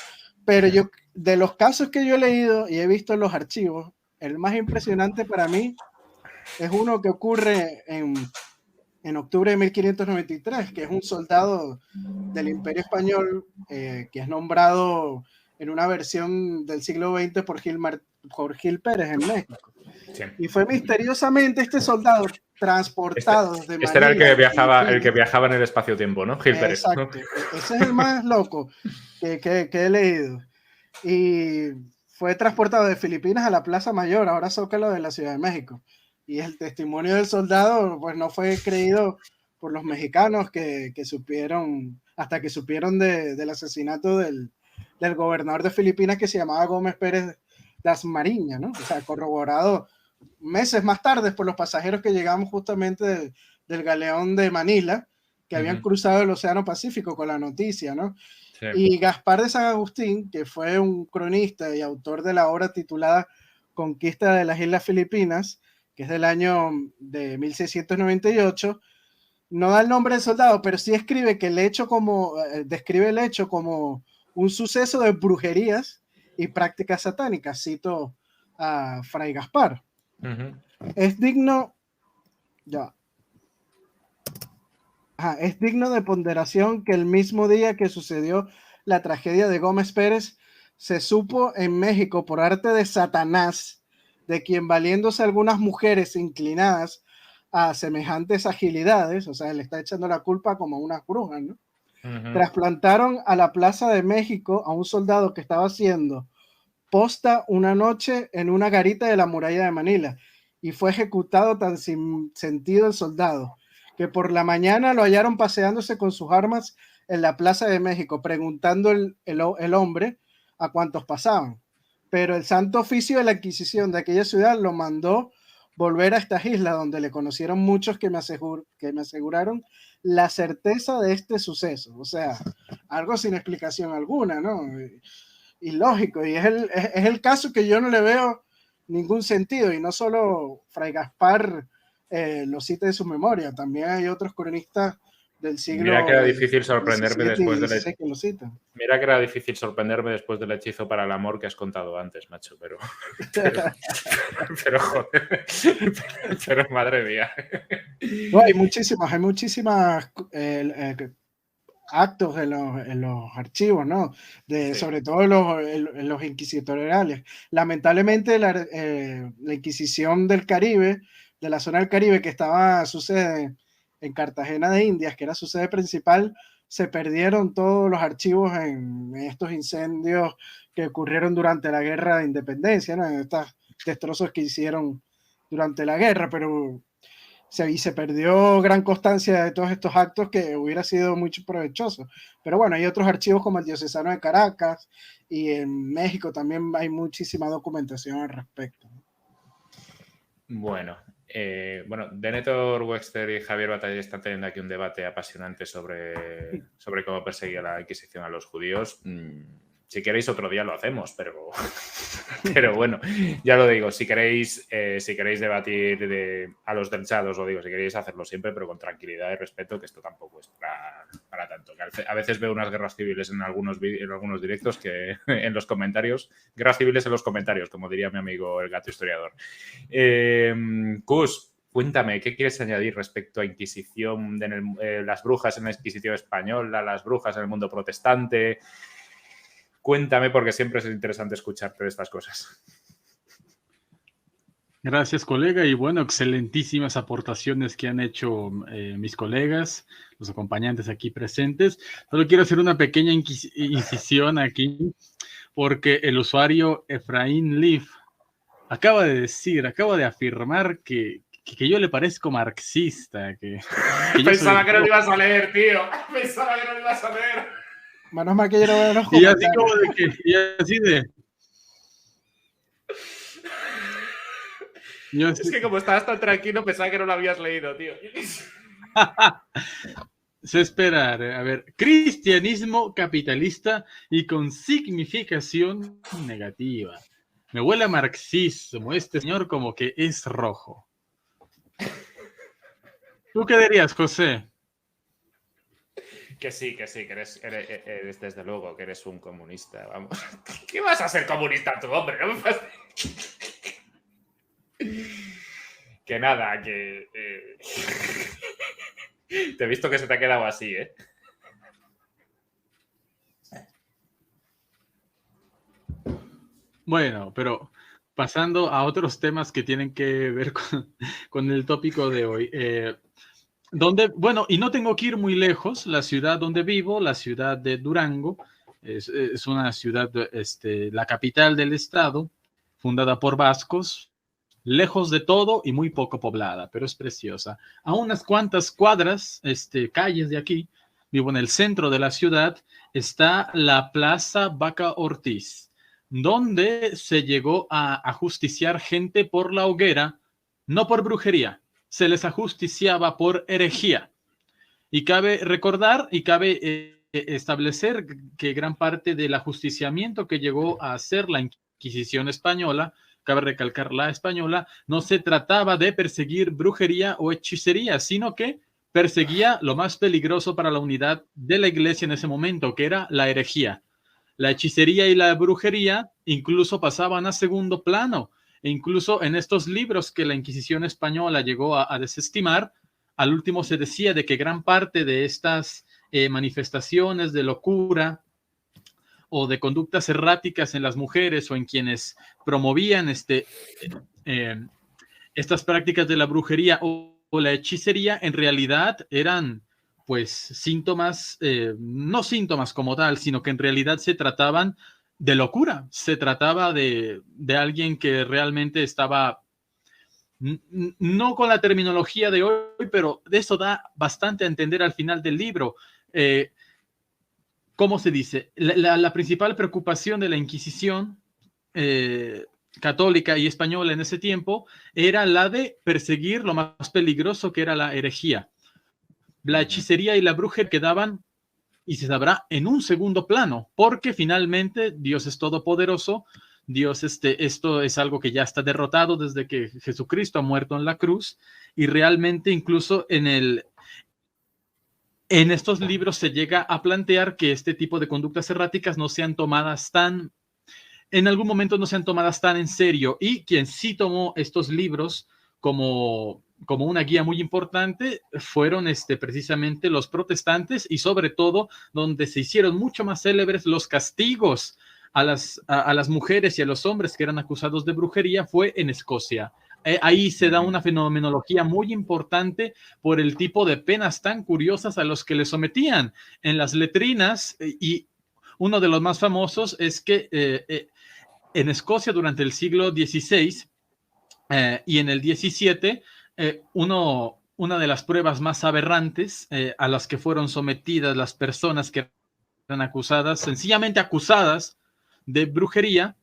Pero yo, de los casos que yo he leído y he visto en los archivos, el más impresionante para mí es uno que ocurre en octubre de 1593, que es un soldado del Imperio Español que es nombrado en una versión del siglo XX por Gil Pérez en México. Sí. Y fue misteriosamente este soldado transportado de Manila. Este era el que viajaba en el espacio-tiempo, ¿no? Gil Pérez. Exacto. ¿No? Ese es el más loco que he leído. Y fue transportado de Filipinas a la Plaza Mayor, ahora Zócalo de la Ciudad de México. Y el testimonio del soldado pues no fue creído por los mexicanos que supieron, hasta que supieron del asesinato del gobernador de Filipinas que se llamaba Gómez Pérez das Mariñas, ¿no? O sea, corroborado meses más tarde por los pasajeros que llegamos justamente del galeón de Manila, que habían cruzado el Océano Pacífico con la noticia, ¿no? Sí. Y Gaspar de San Agustín, que fue un cronista y autor de la obra titulada Conquista de las Islas Filipinas, que es del año de 1698, no da el nombre del soldado, pero sí describe el hecho como un suceso de brujerías y prácticas satánicas. Cito a Fray Gaspar. Es digno de ponderación que el mismo día que sucedió la tragedia de Gómez Pérez, se supo en México por arte de Satanás, de quien valiéndose algunas mujeres inclinadas a semejantes agilidades, o sea, le está echando la culpa como unas brujas, ¿no? Trasplantaron a la Plaza de México a un soldado que estaba siendo posta una noche en una garita de la muralla de Manila y fue ejecutado tan sin sentido el soldado que por la mañana lo hallaron paseándose con sus armas en la Plaza de México, preguntando el hombre a cuántos pasaban. Pero el Santo Oficio de la Inquisición de aquella ciudad lo mandó volver a estas islas, donde le conocieron muchos que me aseguraron la certeza de este suceso. O sea, algo sin explicación alguna, ¿no? Ilógico. Y es el caso que yo no le veo ningún sentido. Y no solo Fray Gaspar lo cita en su memoria, también hay otros cronistas del siglo. Mira que era difícil sorprenderme después del Mira que era difícil sorprenderme después del hechizo para el amor que has contado antes, macho, pero joder, pero madre mía. No, hay muchísimas actos en los archivos, ¿no? Sí. Sobre todo en los inquisitoriales. Lamentablemente la Inquisición del Caribe, de la zona del Caribe, que estaba su sede en Cartagena de Indias, que era su sede principal, se perdieron todos los archivos en estos incendios que ocurrieron durante la Guerra de Independencia, ¿no? En estos destrozos que hicieron durante la guerra, pero se perdió gran constancia de todos estos actos que hubiera sido muy provechoso. Pero bueno, hay otros archivos como el Diocesano de Caracas y en México también hay muchísima documentación al respecto. Bueno, Denethor Wexter y Javier Batalla están teniendo aquí un debate apasionante sobre cómo perseguía la Inquisición a los judíos. Si queréis otro día lo hacemos, pero bueno, ya lo digo, si queréis debatir a los del chat, os lo digo, si queréis hacerlo siempre, pero con tranquilidad y respeto, que esto tampoco es para tanto. A veces veo unas guerras civiles en algunos directos que en los comentarios, guerras civiles en los comentarios, como diría mi amigo el gato historiador. Cus, cuéntame, ¿qué quieres añadir respecto a Inquisición, las brujas en la Inquisición española, las brujas en el mundo protestante? Cuéntame, porque siempre es interesante escucharte de estas cosas. Gracias, colega. Y bueno, excelentísimas aportaciones que han hecho mis colegas, los acompañantes aquí presentes. Solo quiero hacer una pequeña incisión aquí, porque el usuario Efraín Leaf acaba de afirmar que yo le parezco marxista. Que Pensaba que no lo ibas a leer, tío. Pensaba que no lo ibas a leer. Menos mal que yo no veo los comentarios. Y así como de que, y así de... Es que como estabas tan tranquilo, pensaba que no lo habías leído, tío. Se espera, a ver, cristianismo capitalista y con significación negativa. Me huele a marxismo, este señor como que es rojo. ¿Tú qué dirías, José? Que sí, que eres desde luego que eres un comunista, vamos. ¿Qué vas a ser comunista tú, hombre? No me que nada, que... Te he visto que se te ha quedado así, ¿eh? Bueno, pero pasando a otros temas que tienen que ver con el tópico de hoy. Bueno, y no tengo que ir muy lejos, la ciudad donde vivo, la ciudad de Durango, es una ciudad, la capital del estado, fundada por vascos, lejos de todo y muy poco poblada, pero es preciosa. A unas cuantas cuadras, calles de aquí, vivo en el centro de la ciudad, está la Plaza Vaca Ortiz, donde se llegó a ajusticiar gente por la hoguera, no por brujería. Se les ajusticiaba por herejía. Y cabe recordar y cabe establecer que gran parte del ajusticiamiento que llegó a hacer la Inquisición española, cabe recalcar la española, no se trataba de perseguir brujería o hechicería, sino que perseguía lo más peligroso para la unidad de la iglesia en ese momento, que era la herejía. La hechicería y la brujería incluso pasaban a segundo plano. E incluso en estos libros que la Inquisición española llegó a desestimar, al último se decía de que gran parte de estas manifestaciones de locura o de conductas erráticas en las mujeres o en quienes promovían estas prácticas de la brujería o la hechicería, en realidad eran pues síntomas, no síntomas como tal, sino que en realidad se trataban de locura. Se trataba de alguien que realmente estaba, no con la terminología de hoy, pero de eso da bastante a entender al final del libro. ¿Cómo se dice? La principal preocupación de la Inquisición católica y española en ese tiempo era la de perseguir lo más peligroso, que era la herejía. La hechicería y la brujería quedaban, y se sabrá, en un segundo plano, porque finalmente Dios es todopoderoso. Dios, esto es algo que ya está derrotado desde que Jesucristo ha muerto en la cruz, y realmente incluso en estos libros se llega a plantear que este tipo de conductas erráticas no sean tomadas en algún momento no sean tomadas tan en serio, y quien sí tomó estos libros como una guía muy importante fueron precisamente los protestantes, y sobre todo donde se hicieron mucho más célebres los castigos a las mujeres y a los hombres que eran acusados de brujería fue en Escocia. Ahí se da una fenomenología muy importante por el tipo de penas tan curiosas a los que le sometían en las letrinas, y uno de los más famosos es que en Escocia durante el siglo XVI y en el XVII, una de las pruebas más aberrantes a las que fueron sometidas las personas que eran acusadas, sencillamente acusadas de brujería,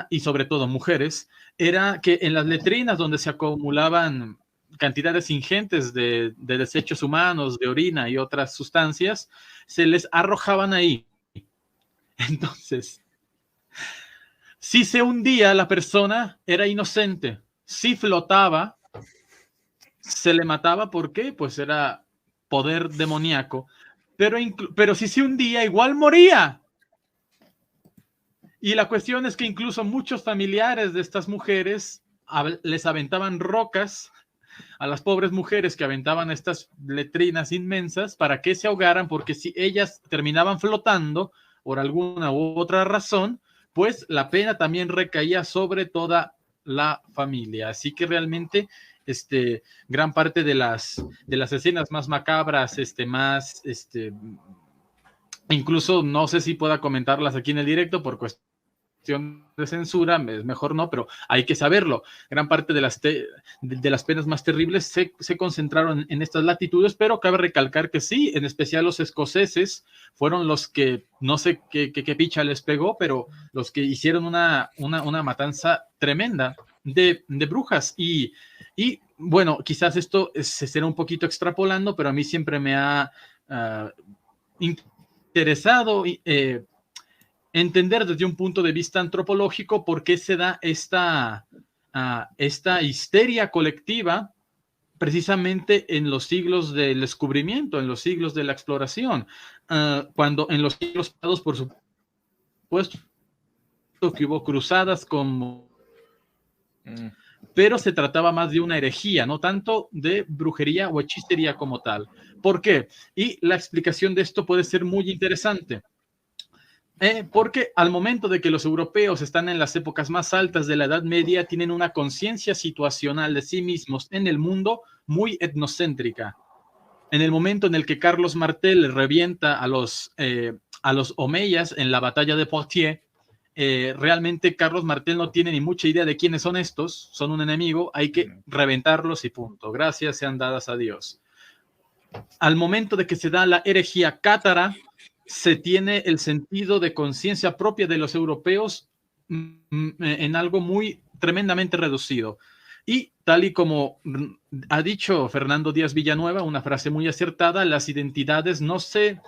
y sobre todo mujeres, era que en las letrinas donde se acumulaban cantidades ingentes de desechos humanos, de orina y otras sustancias, se les arrojaban ahí. Entonces, si se hundía, la persona era inocente. Si flotaba, se le mataba. ¿Por qué? Pues era poder demoníaco. Pero si se hundía, igual moría. Y la cuestión es que incluso muchos familiares de estas mujeres les aventaban rocas a las pobres mujeres que aventaban estas letrinas inmensas para que se ahogaran, porque si ellas terminaban flotando por alguna u otra razón, pues la pena también recaía sobre toda la familia. Así que realmente gran parte de las escenas más macabras, incluso no sé si pueda comentarlas aquí en el directo por cuestión de censura, es mejor no, pero hay que saberlo. Gran parte de las penas más terribles se concentraron en estas latitudes, pero cabe recalcar que sí, en especial los escoceses fueron los que, no sé qué picha les pegó, pero los que hicieron una matanza tremenda de brujas. Y bueno, quizás esto se será un poquito extrapolando, pero a mí siempre me ha interesado entender desde un punto de vista antropológico por qué se da esta histeria colectiva precisamente en los siglos del descubrimiento, en los siglos de la exploración, cuando en los siglos pasados, por supuesto, que hubo cruzadas como... pero se trataba más de una herejía, no tanto de brujería o hechicería como tal. ¿Por qué? Y la explicación de esto puede ser muy interesante. Porque al momento de que los europeos están en las épocas más altas de la Edad Media, tienen una conciencia situacional de sí mismos en el mundo muy etnocéntrica. En el momento en el que Carlos Martel revienta a los omeyas en la batalla de Poitiers, realmente Carlos Martel no tiene ni mucha idea de quiénes son estos, son un enemigo, hay que reventarlos y punto. Gracias sean dadas a Dios. Al momento de que se da la herejía cátara, se tiene el sentido de conciencia propia de los europeos en algo muy tremendamente reducido. Y tal y como ha dicho Fernando Díaz Villanueva, una frase muy acertada, las identidades no se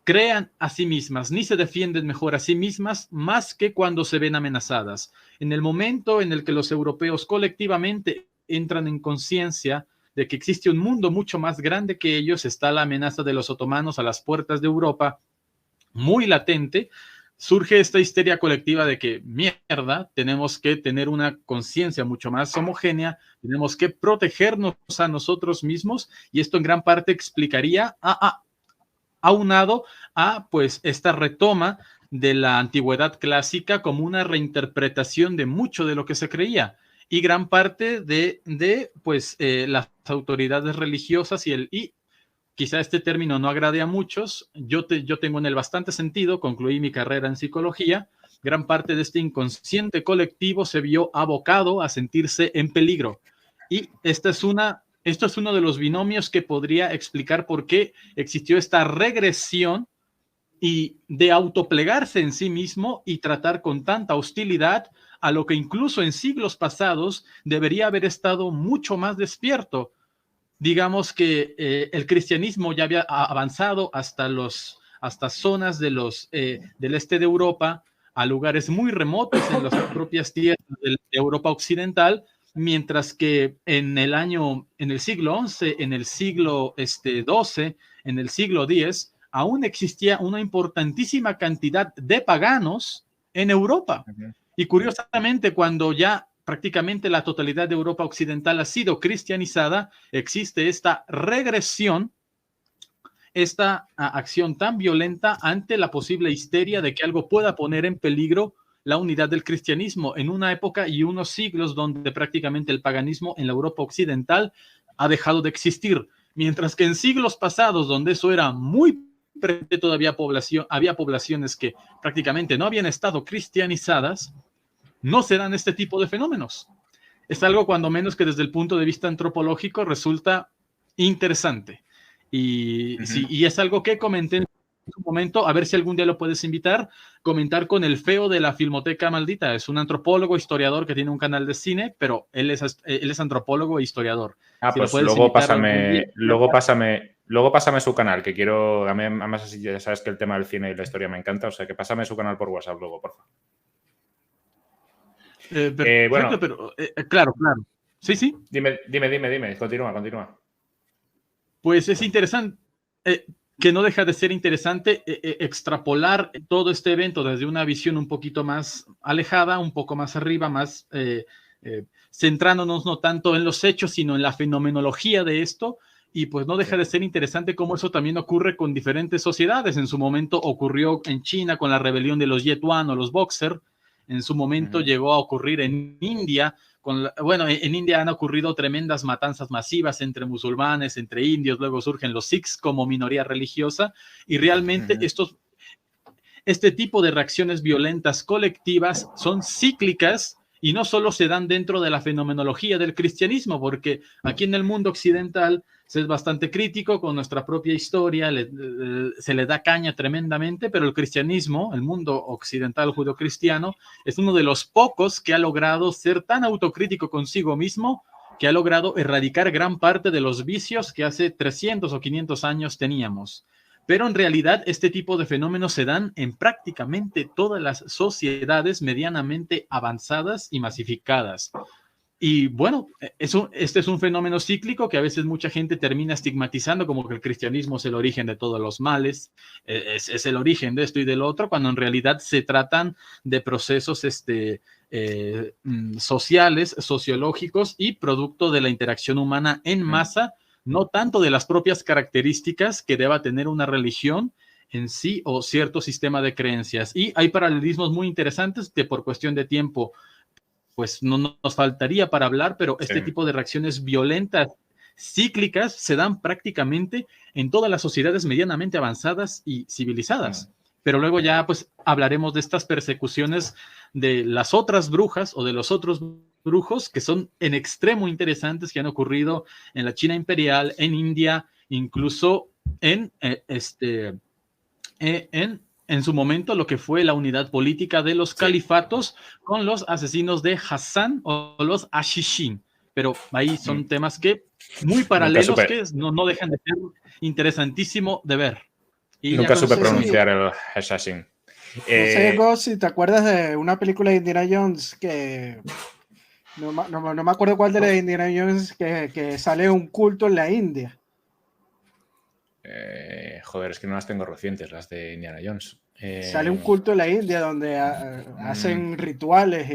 crean a sí mismas, ni se defienden mejor a sí mismas, más que cuando se ven amenazadas. En el momento en el que los europeos colectivamente entran en conciencia de que existe un mundo mucho más grande que ellos, está la amenaza de los otomanos a las puertas de Europa, muy latente, surge esta histeria colectiva de que, mierda, tenemos que tener una conciencia mucho más homogénea, tenemos que protegernos a nosotros mismos, y esto en gran parte explicaría, aunado a pues esta retoma de la antigüedad clásica como una reinterpretación de mucho de lo que se creía. Y gran parte de las autoridades religiosas y quizá este término no agrade a muchos, yo tengo en él bastante sentido, concluí mi carrera en psicología, gran parte de este inconsciente colectivo se vio abocado a sentirse en peligro. Y esto es uno de los binomios que podría explicar por qué existió esta regresión y de autoplegarse en sí mismo y tratar con tanta hostilidad a lo que incluso en siglos pasados debería haber estado mucho más despierto. Digamos que el cristianismo ya había avanzado hasta zonas del este de Europa, a lugares muy remotos en las propias tierras de Europa occidental, mientras que en el siglo XI, en el siglo XII, en el siglo X, aún existía una importantísima cantidad de paganos en Europa. Y curiosamente, cuando ya prácticamente la totalidad de Europa occidental ha sido cristianizada, existe esta regresión, esta acción tan violenta ante la posible histeria de que algo pueda poner en peligro la unidad del cristianismo en una época y unos siglos donde prácticamente el paganismo en la Europa occidental ha dejado de existir, mientras que en siglos pasados, donde eso era muy presente, todavía había poblaciones que prácticamente no habían estado cristianizadas, no se dan este tipo de fenómenos. Es algo cuando menos que desde el punto de vista antropológico resulta interesante. Y es algo que comenté en su momento, a ver si algún día lo puedes comentar con el feo de la Filmoteca Maldita. Es un antropólogo, historiador que tiene un canal de cine, pero él es antropólogo e historiador. Si pues luego pásame su canal, que quiero, además así ya sabes que el tema del cine y la historia me encanta, o sea que pásame su canal por WhatsApp luego, por favor. Bueno, pero claro. Sí. Dime, continúa. Pues es interesante, que no deja de ser interesante extrapolar todo este evento desde una visión un poquito más alejada, un poco más arriba, más centrándonos no tanto en los hechos, sino en la fenomenología de esto. Y pues no deja de ser interesante cómo eso también ocurre con diferentes sociedades. En su momento ocurrió en China con la rebelión de los Yetuan o los Boxer. En su momento llegó a ocurrir en India. En India han ocurrido tremendas matanzas masivas entre musulmanes, entre indios. Luego surgen los Sikhs como minoría religiosa. Y realmente este tipo de reacciones violentas colectivas son cíclicas y no solo se dan dentro de la fenomenología del cristianismo, porque aquí en el mundo occidental se es bastante crítico con nuestra propia historia, se le da caña tremendamente, pero el cristianismo, el mundo occidental judeocristiano, es uno de los pocos que ha logrado ser tan autocrítico consigo mismo, que ha logrado erradicar gran parte de los vicios que hace 300 o 500 años teníamos. Pero en realidad este tipo de fenómenos se dan en prácticamente todas las sociedades medianamente avanzadas y masificadas. Y bueno, este es un fenómeno cíclico que a veces mucha gente termina estigmatizando como que el cristianismo es el origen de todos los males, es el origen de esto y del otro, cuando en realidad se tratan de procesos sociales, sociológicos y producto de la interacción humana en masa, no tanto de las propias características que deba tener una religión en sí o cierto sistema de creencias. Y hay paralelismos muy interesantes que por cuestión de tiempo pues no nos faltaría para hablar, pero este tipo de reacciones violentas, cíclicas, se dan prácticamente en todas las sociedades medianamente avanzadas y civilizadas. Pero luego ya pues hablaremos de estas persecuciones de las otras brujas o de los otros brujos que son en extremo interesantes, que han ocurrido en la China imperial, en India, incluso en su momento lo que fue la unidad política de los califatos con los asesinos de Hassan o los Ashishin. Pero ahí son temas que muy paralelos que no dejan de ser interesantísimo de ver. Y nunca supe pronunciar el Assassin. No sé, si te acuerdas de una película de Indiana Jones que... No me acuerdo cuál de la de Indiana Jones que sale un culto en la India. Joder, es que no las tengo recientes, las de Indiana Jones. Sale un culto en la India donde hacen rituales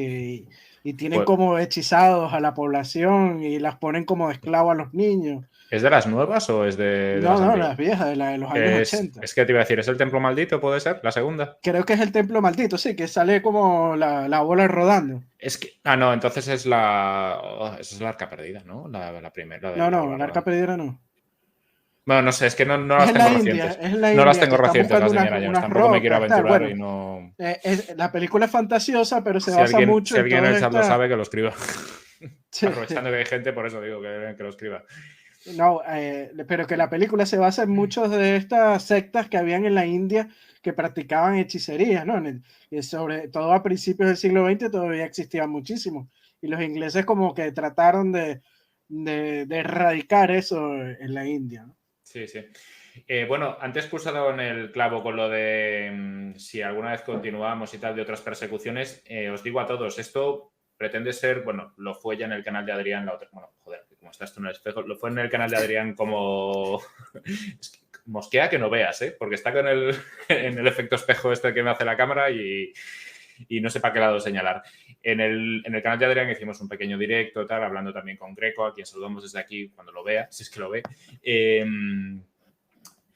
y tienen como hechizados a la población y las ponen como esclavos a los niños. ¿Es de las nuevas o es de No, las viejas, de los años 80. Es que te iba a decir, ¿es el Templo Maldito, puede ser? ¿La segunda? Creo que es el Templo Maldito, sí, que sale como la bola rodando. Es que... no, entonces es esa es la Arca Perdida, ¿no? La primera. No, la Arca Perdida no. Bueno, no sé, es que no Es las en tengo la India, recientes. es en la No las India, tengo que están recientes las buscando de Indiana Jones. unas Tampoco me quiero rocas, tal. aventurar Bueno, y no... la película es fantasiosa, pero se Si basa alguien, mucho si en alguien en todas el chat lo estas... sabe, que lo escriba. Sí. Aprovechando que hay gente, por eso digo que lo escriba. No, pero que la película se basa en muchas de estas sectas que habían en la India que practicaban hechicería, ¿no? Y sobre todo a principios del siglo XX todavía existían muchísimo. Y los ingleses como que trataron de erradicar eso en la India, ¿no? Sí, sí. Bueno, antes pulsado en el clavo con lo de si alguna vez continuamos y tal de otras persecuciones, os digo a todos, esto pretende ser, bueno, lo fue ya en el canal de Adrián, la otra, bueno, joder, como estás tú en el espejo, lo fue en el canal de Adrián como es que mosquea que no veas, porque está con en el efecto espejo este que me hace la cámara y no sé para qué lado señalar. En el canal de Adrián hicimos un pequeño directo, tal, hablando también con Greco, a quien saludamos desde aquí cuando lo vea, si es que lo ve.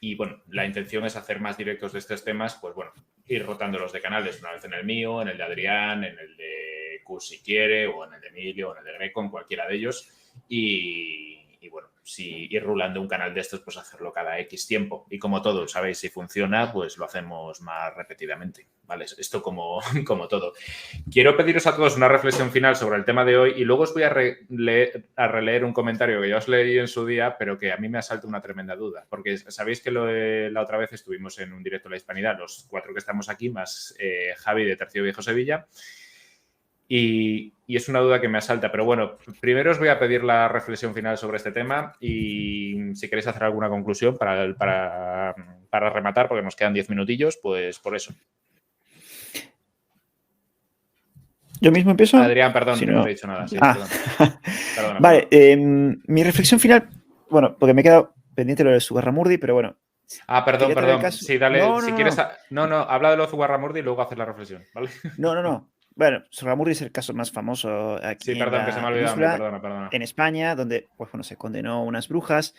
Y bueno, la intención es hacer más directos de estos temas, pues bueno, ir rotándolos de canales, una vez en el mío, en el de Adrián, en el de Cus si quiere, o en el de Emilio, o en el de Greco, en cualquiera de ellos. Y bueno, si ir rulando un canal de estos, pues hacerlo cada X tiempo. Y como todo, ¿sabéis? Si funciona, pues lo hacemos más repetidamente, ¿vale? Esto como todo. Quiero pediros a todos una reflexión final sobre el tema de hoy y luego os voy a releer un comentario que ya os leí en su día, pero que a mí me asalta una tremenda duda. Porque sabéis que la otra vez estuvimos en un directo de la Hispanidad, los 4 que estamos aquí, más Javi de Tercio Viejo Sevilla. Y es una duda que me asalta, pero bueno, primero os voy a pedir la reflexión final sobre este tema y si queréis hacer alguna conclusión para rematar, porque nos quedan 10 minutillos, pues por eso. ¿Yo mismo empiezo? Adrián, perdón, Si que no... no te he dicho nada. Sí, perdona. Vale, mi reflexión final, bueno, porque me he quedado pendiente lo de Zugarramurdi, pero bueno. Perdón. Sí, dale. No, si quieres. No, habla de lo de Zugarramurdi y luego haces la reflexión, ¿vale? No. Bueno, Zugarramurdi es el caso más famoso aquí sí, perdón, en que se me la ha olvidado a mí, península, perdona. en España, donde, pues bueno, se condenó unas brujas.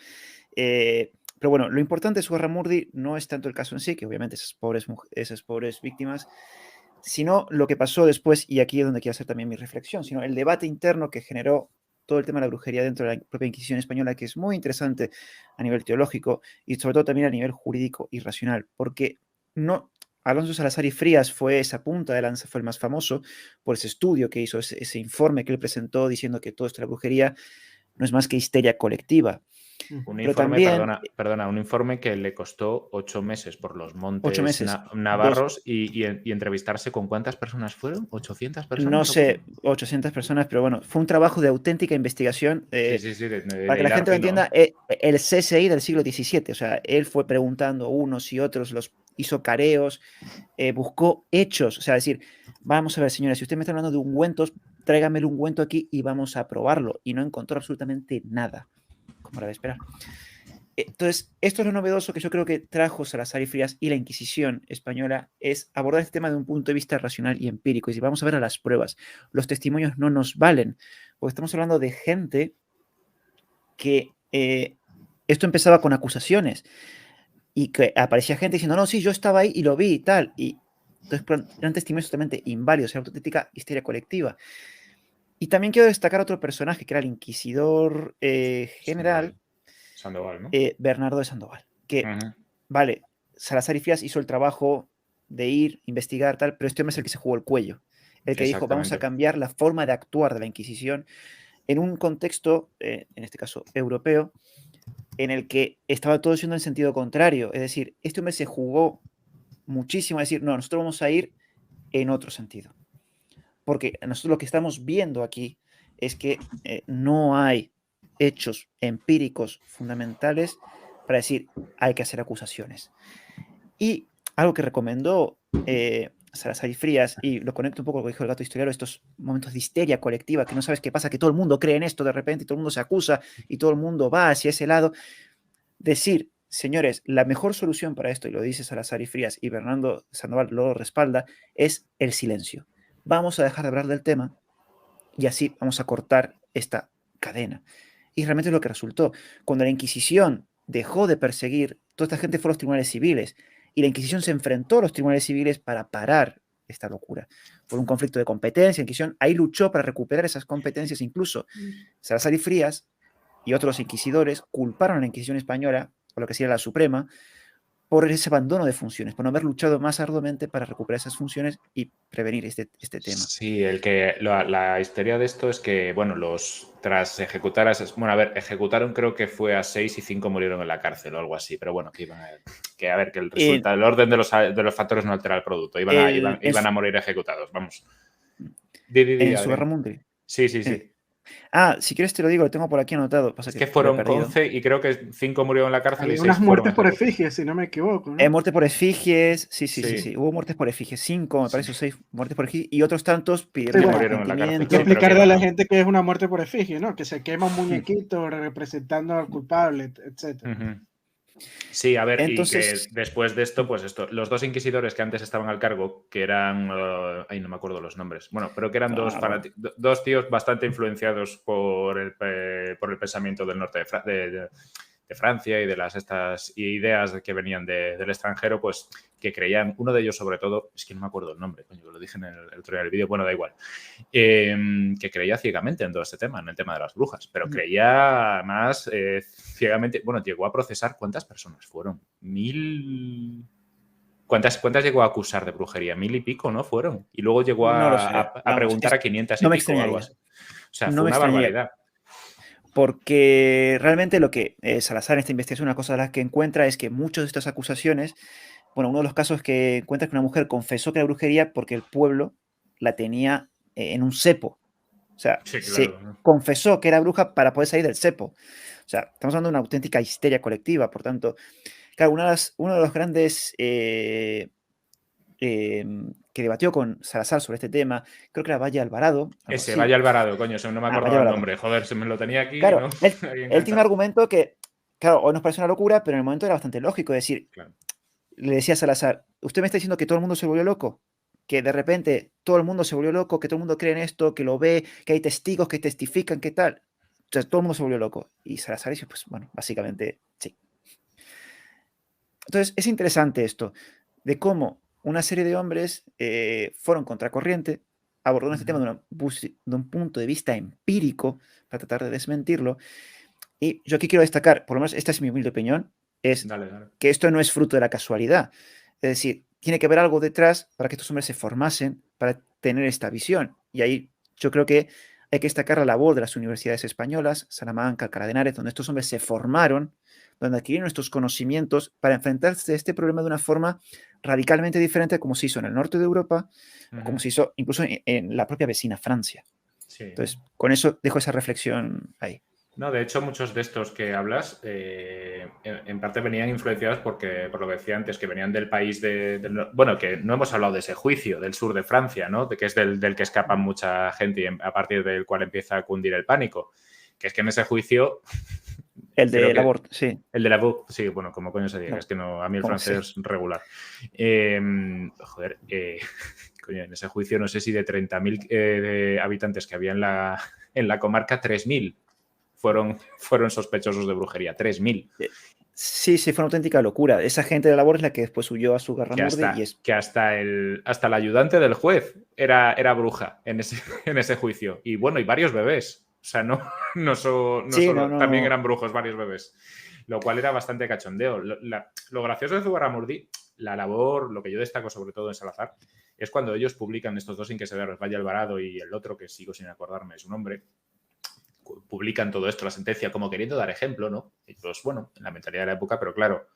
Pero bueno, lo importante de Zugarramurdi no es tanto el caso en sí, que obviamente esas pobres víctimas, sino lo que pasó después, y aquí es donde quiero hacer también mi reflexión, sino el debate interno que generó todo el tema de la brujería dentro de la propia Inquisición española, que es muy interesante a nivel teológico y sobre todo también a nivel jurídico y racional, porque no, Alonso Salazar y Frías fue esa punta de lanza, fue el más famoso por ese estudio que hizo, ese informe que él presentó diciendo que todo esto de la brujería no es más que histeria colectiva. Un Pero informe, también, un informe que le costó 8 meses por los montes 8 meses, navarros y entrevistarse con ¿cuántas personas fueron? ¿800 personas? no sé, 800 personas, pero bueno, fue un trabajo de auténtica investigación. Sí, Para que la gente lo fino. entienda, el CSI del siglo XVII, o sea, él fue preguntando unos y otros, los hizo careos, buscó hechos, o sea, decir, vamos a ver, señores, si usted me está hablando de ungüentos, tráigame el ungüento aquí y vamos a probarlo. Y no encontró absolutamente nada, como era de esperar. Entonces, esto es lo novedoso que yo creo que trajo Salazar y Frías y la Inquisición española, es abordar este tema de un punto de vista racional y empírico. Y si vamos a ver a las pruebas, los testimonios no nos valen, porque estamos hablando de gente que esto empezaba con acusaciones y que aparecía gente diciendo, no, sí, yo estaba ahí y lo vi y tal. Y entonces eran testimonios totalmente inválidos, era auténtica histeria colectiva. Y también quiero destacar otro personaje que era el inquisidor general. Sandoval, ¿no? Bernardo de Sandoval, que, vale, Salazar y Frías hizo el trabajo de ir, investigar, tal, pero este hombre es el que se jugó el cuello, el que dijo, vamos a cambiar la forma de actuar de la Inquisición en un contexto, en este caso europeo, en el que estaba todo siendo en sentido contrario, es decir, este hombre se jugó muchísimo a decir, no, nosotros vamos a ir en otro sentido, porque nosotros lo que estamos viendo aquí es que no hay hechos empíricos fundamentales para decir hay que hacer acusaciones. Y algo que recomendó Salazar y Frías, y lo conecto un poco con lo que dijo el gato historiador, estos momentos de histeria colectiva, que no sabes qué pasa, que todo el mundo cree en esto de repente, y todo el mundo se acusa, y todo el mundo va hacia ese lado. Decir, señores, la mejor solución para esto, y lo dice Salazar y Frías, y Bernardo Sandoval lo respalda, es el silencio. Vamos a dejar de hablar del tema, y así vamos a cortar esta cadena. Y realmente es lo que resultó. Cuando la Inquisición dejó de perseguir, toda esta gente fue a los tribunales civiles, y la Inquisición se enfrentó a los tribunales civiles para parar esta locura. Por un conflicto de competencia, la Inquisición ahí luchó para recuperar esas competencias, incluso Salazar y Frías y otros inquisidores culparon a la Inquisición española o lo que sería la Suprema, por ese abandono de funciones, por no haber luchado más arduamente para recuperar esas funciones y prevenir este tema. Sí, la historia de esto es que, bueno, tras ejecutar bueno, a ver, ejecutaron creo que fue a 6 y 5 murieron en la cárcel o algo así, pero bueno, que el orden de los factores no altera el producto, iban a morir ejecutados, vamos. En su guerra mundial. Sí. Si quieres te lo digo, lo tengo por aquí anotado. Pasa Es que fueron 11 y creo que 5 murieron en la cárcel. Hay y unas 6 muertes por ejecutados. efigie, si no me equivoco, ¿no? Muerte por efigies, sí. Hubo muertes por efigies, 5, me parece, 6 muertes por efigie, y otros tantos pidieron murieron en la cárcel. Hay que explicarle a la gente que es una muerte por efigie, ¿no? Que se quema un muñequito representando al culpable, etc. Sí, a ver, entonces, y que después de esto, pues los dos inquisidores que antes estaban al cargo, que eran, no me acuerdo los nombres, bueno, pero que eran dos tíos bastante influenciados por el pensamiento del norte de Francia y de estas ideas que venían del extranjero, pues que creían, uno de ellos sobre todo, es que no me acuerdo el nombre, coño, lo dije en el otro día del vídeo, bueno, da igual, que creía ciegamente en todo este tema, en el tema de las brujas, pero creía más ciegamente, bueno, llegó a procesar, ¿cuántas personas fueron? 1000... ¿Cuántas llegó a acusar de brujería? 1000 y pico, ¿no? Fueron. Y luego llegó a preguntar a 500 y pico o algo así. O sea, fue una barbaridad. Porque realmente lo que Salazar en esta investigación, una cosa de las que encuentra es que muchas de estas acusaciones, bueno, uno de los casos que encuentra es que una mujer confesó que era brujería porque el pueblo la tenía en un cepo. O sea, sí, claro, se confesó que era bruja para poder salir del cepo. O sea, estamos hablando de una auténtica histeria colectiva. Por tanto, claro, uno de los grandes que debatió con Salazar sobre este tema, creo que era Valle Alvarado. Valle Alvarado, coño, no me acordaba el nombre. Joder, se me lo tenía aquí. Claro, ¿no? él tiene un argumento que, claro, hoy nos parece una locura, pero en el momento era bastante lógico. Es decir, claro, le decía a Salazar, ¿usted me está diciendo que todo el mundo se volvió loco? Que de repente todo el mundo se volvió loco, que todo el mundo cree en esto, que lo ve, que hay testigos que testifican, ¿qué tal? O sea, todo el mundo se volvió loco. Y Salazar dice, pues bueno, básicamente sí. Entonces, es interesante esto, de cómo una serie de hombres fueron contracorriente, abordando este tema de un punto de vista empírico para tratar de desmentirlo. Y yo aquí quiero destacar, por lo menos esta es mi humilde opinión, es que esto no es fruto de la casualidad. Es decir, tiene que haber algo detrás para que estos hombres se formasen para tener esta visión. Y ahí yo creo que hay que destacar la labor de las universidades españolas, Salamanca, Alcalá de Henares, donde estos hombres se formaron, donde adquirieron estos conocimientos para enfrentarse a este problema de una forma radicalmente diferente como se hizo en el norte de Europa, o como se hizo incluso en la propia vecina Francia. Sí. Entonces, con eso dejo esa reflexión ahí. No, de hecho, muchos de estos que hablas en parte venían influenciados por lo que decía antes, que venían del país bueno, que no hemos hablado de ese juicio del sur de Francia, ¿no? Que es del que escapa mucha gente y a partir del cual empieza a cundir el pánico. Que es que en ese juicio... El de Laborde, sí. El de Laborde, sí, bueno, como coño se diga, no. Es que no, a mí el francés es regular. Coño, en ese juicio no sé si de 30.000 habitantes que había en la comarca, 3.000 fueron sospechosos de brujería. 3.000. Sí, fue una auténtica locura. Esa gente de Laborde es la que después huyó a su guerra muerte. Que hasta el ayudante del juez era bruja en ese juicio. Y bueno, y varios bebés. O sea, también eran brujos varios bebés. Lo cual era bastante cachondeo. Lo gracioso de Zugarramurdi, la labor, lo que yo destaco sobre todo en Salazar, es cuando ellos publican estos dos inquisidores, Valle Alvarado y el otro, que sigo sin acordarme su nombre, publican todo esto, la sentencia, como queriendo dar ejemplo, ¿no? Y pues bueno, en la mentalidad de la época, pero claro,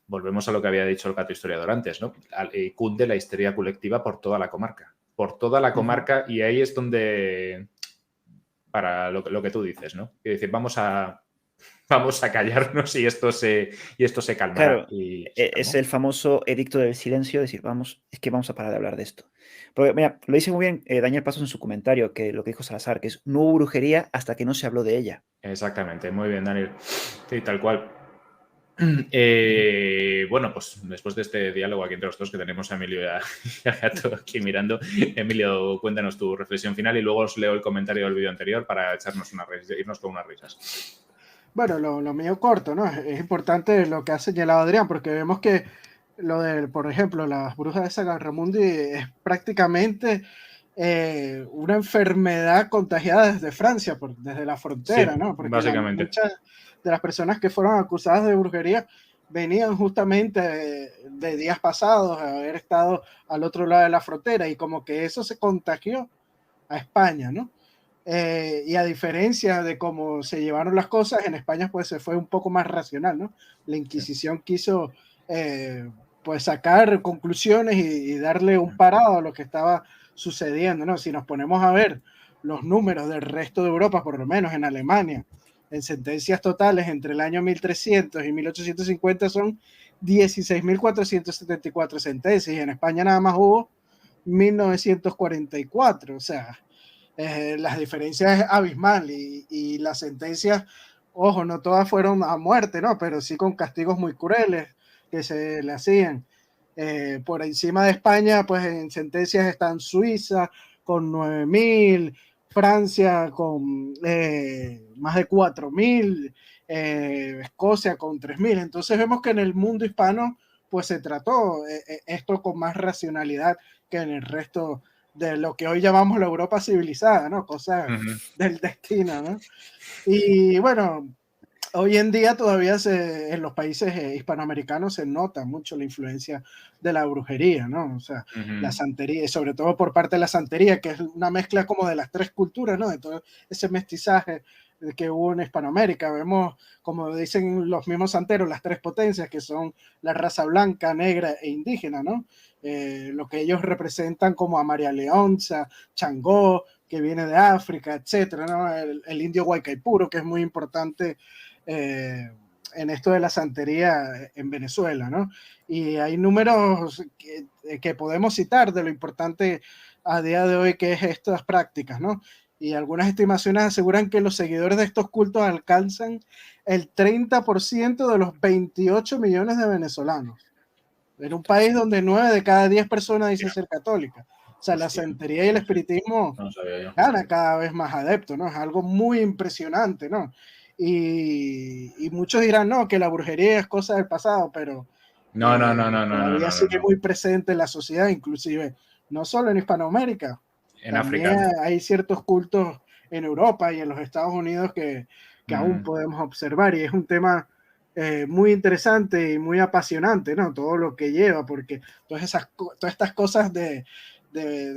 volvemos a lo que había dicho el gato historiador antes, ¿no? Cunde la histeria colectiva por toda la comarca. Por toda la comarca, y ahí es donde... para lo que tú dices, ¿no? Es decir, vamos a callarnos y esto se calmará. Claro, es el famoso edicto del silencio, decir, vamos a parar de hablar de esto. Porque, mira, lo dice muy bien Daniel Pasos en su comentario, que lo que dijo Salazar, que es, no hubo brujería hasta que no se habló de ella. Exactamente, muy bien, Daniel. Sí, tal cual. Bueno, pues después de este diálogo aquí entre los dos que tenemos a Emilio y a Gato aquí mirando, Emilio, cuéntanos tu reflexión final y luego os leo el comentario del vídeo anterior para irnos con unas risas. Bueno, lo mío corto, ¿no? Es importante lo que ha señalado Adrián, porque vemos que lo de, por ejemplo, las brujas de Zugarramurdi es prácticamente una enfermedad contagiada desde Francia, desde la frontera, Sí, ¿no? Porque básicamente. muchas de las personas que fueron acusadas de brujería venían justamente de días pasados, a haber estado al otro lado de la frontera, y como que eso se contagió a España, ¿no? Y a diferencia de cómo se llevaron las cosas, en España pues se fue un poco más racional, ¿no? La Inquisición quiso pues sacar conclusiones y darle un parado a lo que estaba sucediendo, ¿no? Si nos ponemos a ver los números del resto de Europa, por lo menos en Alemania, en sentencias totales entre el año 1300 y 1850 son 16.474 sentencias, y en España nada más hubo 1944, o sea, las diferencias es abismal, y las sentencias, ojo, no todas fueron a muerte, ¿no? Pero sí con castigos muy crueles que se le hacían. Por encima de España, pues en sentencias están Suiza con 9.000, Francia con más de 4.000, Escocia con 3.000. Entonces vemos que en el mundo hispano pues se trató esto con más racionalidad que en el resto de lo que hoy llamamos la Europa civilizada, ¿no? Cosas del destino, ¿no? Y bueno, hoy en día todavía en los países hispanoamericanos se nota mucho la influencia de la brujería, ¿no? O sea, la santería, y sobre todo por parte de la santería, que es una mezcla como de las tres culturas, ¿no? De todo ese mestizaje que hubo en Hispanoamérica. Vemos, como dicen los mismos santeros, las tres potencias, que son la raza blanca, negra e indígena, ¿no? Lo que ellos representan como a María Leonza, Changó, que viene de África, etcétera, ¿no? El indio Guaycaipuro, que es muy importante en esto de la santería en Venezuela, ¿no? Y hay números que podemos citar de lo importante a día de hoy que es estas prácticas, ¿no? Y algunas estimaciones aseguran que los seguidores de estos cultos alcanzan el 30% de los 28 millones de venezolanos. En un país donde 9 de cada 10 personas dicen ser católicas. O sea, la santería y el espiritismo gana cada vez más adeptos, ¿no? Es algo muy impresionante, ¿no? Y muchos dirán, no, que la brujería es cosa del pasado, pero todavía sigue muy presente en la sociedad, inclusive, no solo en Hispanoamérica, en también África. hay ciertos cultos en Europa y en los Estados Unidos que aún podemos observar, y es un tema muy interesante y muy apasionante, ¿no? Todo lo que lleva, porque todas estas cosas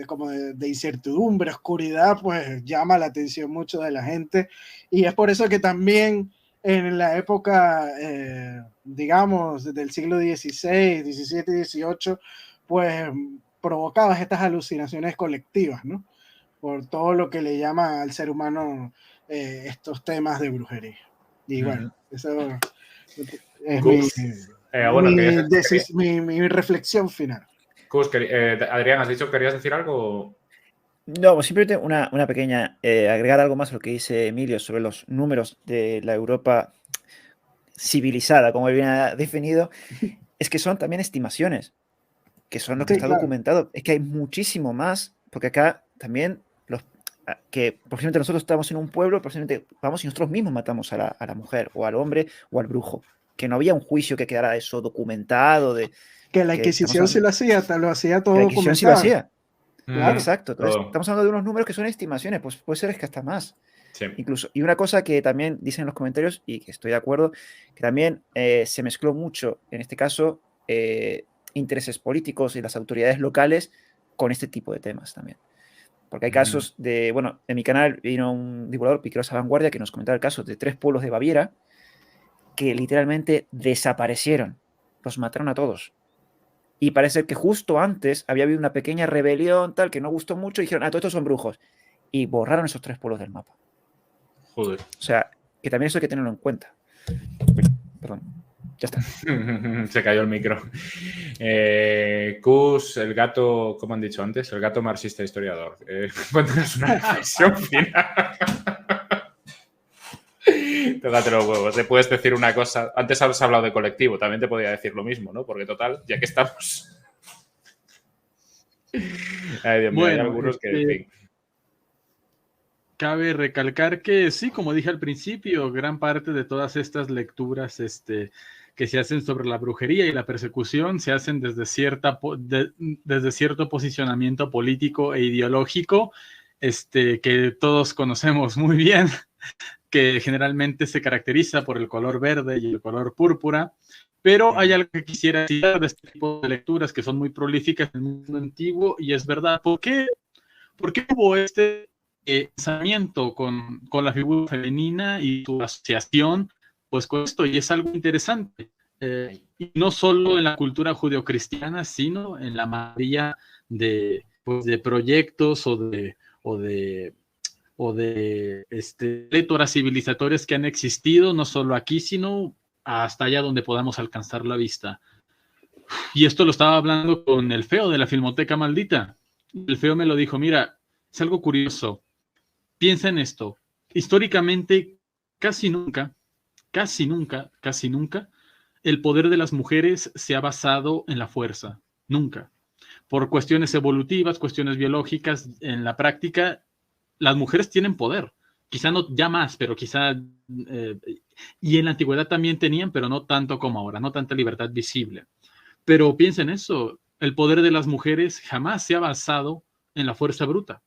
como de incertidumbre, oscuridad, pues llama la atención mucho de la gente, y es por eso que también en la época, digamos, del siglo XVI, XVII y XVIII, pues provocaba estas alucinaciones colectivas, ¿no? Por todo lo que le llama al ser humano estos temas de brujería. Y bueno, eso es mi reflexión final. Adrián, ¿has dicho que querías decir algo? No, simplemente una pequeña, agregar algo más a lo que dice Emilio sobre los números de la Europa civilizada, como él bien ha definido, es que son también estimaciones, que son lo que está documentado. Es que hay muchísimo más, porque acá también que posiblemente nosotros estamos en un pueblo, posiblemente vamos y nosotros mismos matamos a la mujer, o al hombre, o al brujo. Que no había un juicio que quedara eso documentado. Que la Inquisición sí lo hacía todo documentado. La Inquisición sí lo hacía. Claro. Exacto. Entonces, estamos hablando de unos números que son estimaciones, pues puede ser que hasta más. Sí. Incluso. Y una cosa que también dicen en los comentarios, y que estoy de acuerdo, que también se mezcló mucho, en este caso, intereses políticos y las autoridades locales con este tipo de temas también. Porque hay casos de, bueno, en mi canal vino un divulgador, Piquerosa Vanguardia, que nos comentaba el caso de 3 pueblos de Baviera que literalmente desaparecieron, los mataron a todos. Y parece que justo antes había habido una pequeña rebelión, tal, que no gustó mucho, y dijeron, todos estos son brujos. Y borraron esos 3 pueblos del mapa. Joder. O sea, que también eso hay que tenerlo en cuenta. Perdón, ya está. Se cayó el micro. Cus, el gato, como han dicho antes, el gato marxista historiador. Cuéntanos una reflexión final. Tócate los huevos. Te puedes decir una cosa. Antes has hablado de colectivo, también te podría decir lo mismo, ¿no? Porque total, ya que estamos. Ay, Dios mío, hay algunos que. Cabe recalcar que sí, como dije al principio, gran parte de todas estas lecturas que que se hacen sobre la brujería y la persecución se hacen desde cierto posicionamiento político e ideológico, que todos conocemos muy bien, que generalmente se caracteriza por el color verde y el color púrpura. Pero hay algo que quisiera citar de este tipo de lecturas que son muy prolíficas en el mundo antiguo, y es verdad. ¿Por qué hubo este pensamiento con la figura femenina y su asociación pues con esto? Y es algo interesante. Y no solo en la cultura judeocristiana, sino en la mayoría de proyectos o de lecturas civilizatorias que han existido, no solo aquí, sino hasta allá donde podamos alcanzar la vista. Y esto lo estaba hablando con el Feo de la Filmoteca Maldita. El Feo me lo dijo: mira, es algo curioso. Piensa en esto. Históricamente, casi nunca, el poder de las mujeres se ha basado en la fuerza. Nunca. Por cuestiones evolutivas, cuestiones biológicas, en la práctica, las mujeres tienen poder. Quizá no ya más, pero quizá... y en la antigüedad también tenían, pero no tanto como ahora, no tanta libertad visible. Pero piensa en eso, el poder de las mujeres jamás se ha basado en la fuerza bruta,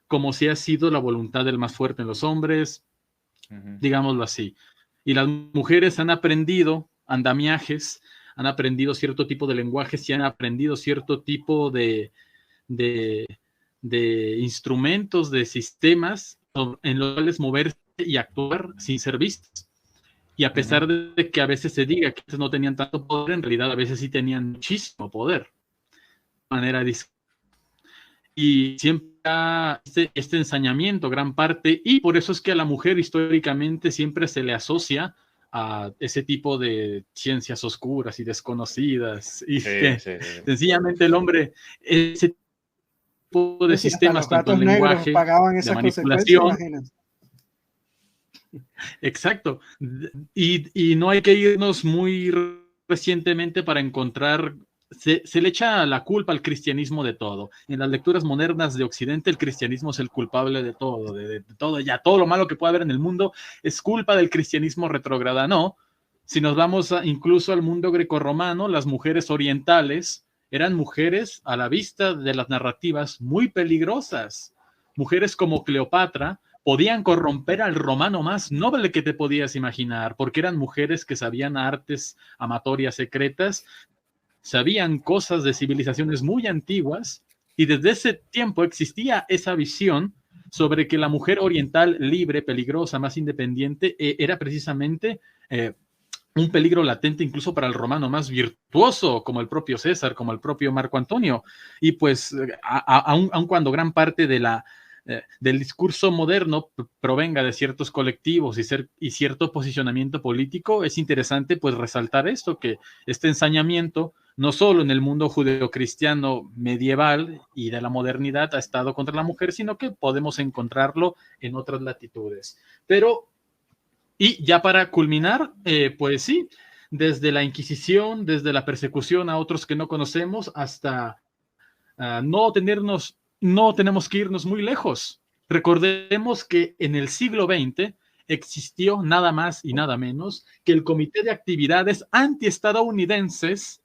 como si ha sido la voluntad del más fuerte en los hombres, digámoslo así. Y las mujeres han aprendido andamiajes, han aprendido cierto tipo de lenguajes y han aprendido cierto tipo de instrumentos, de sistemas en los cuales moverse y actuar sin ser vistas. Y a pesar de que a veces se diga que no tenían tanto poder, en realidad a veces sí tenían muchísimo poder. De manera discreta. Y siempre este ensañamiento, gran parte, y por eso es que a la mujer históricamente siempre se le asocia a ese tipo de ciencias oscuras y desconocidas. Y sencillamente el hombre, ese tipo de sistemas, tanto en lenguaje, pagaban esas de manipulación. Imagínate. Exacto. Y no hay que irnos muy recientemente para encontrar... Se le echa la culpa al cristianismo de todo. En las lecturas modernas de Occidente, el cristianismo es el culpable de todo, de todo, ya todo lo malo que puede haber en el mundo es culpa del cristianismo retrógrada. No, si nos vamos incluso al mundo grecorromano, las mujeres orientales eran mujeres a la vista de las narrativas muy peligrosas. Mujeres como Cleopatra podían corromper al romano más noble que te podías imaginar, porque eran mujeres que sabían artes amatorias secretas, sabían cosas de civilizaciones muy antiguas, y desde ese tiempo existía esa visión sobre que la mujer oriental libre, peligrosa, más independiente, era precisamente un peligro latente incluso para el romano más virtuoso, como el propio César, como el propio Marco Antonio. Y pues, aun cuando gran parte del discurso moderno provenga de ciertos colectivos y cierto posicionamiento político, es interesante pues resaltar esto, que este ensañamiento no solo en el mundo judeocristiano medieval y de la modernidad ha estado contra la mujer, sino que podemos encontrarlo en otras latitudes. Pero, y ya para culminar, pues sí, desde la Inquisición, desde la persecución a otros que no conocemos, hasta no tenemos que irnos muy lejos. Recordemos que en el siglo XX existió nada más y nada menos que el Comité de Actividades Antiestadounidenses,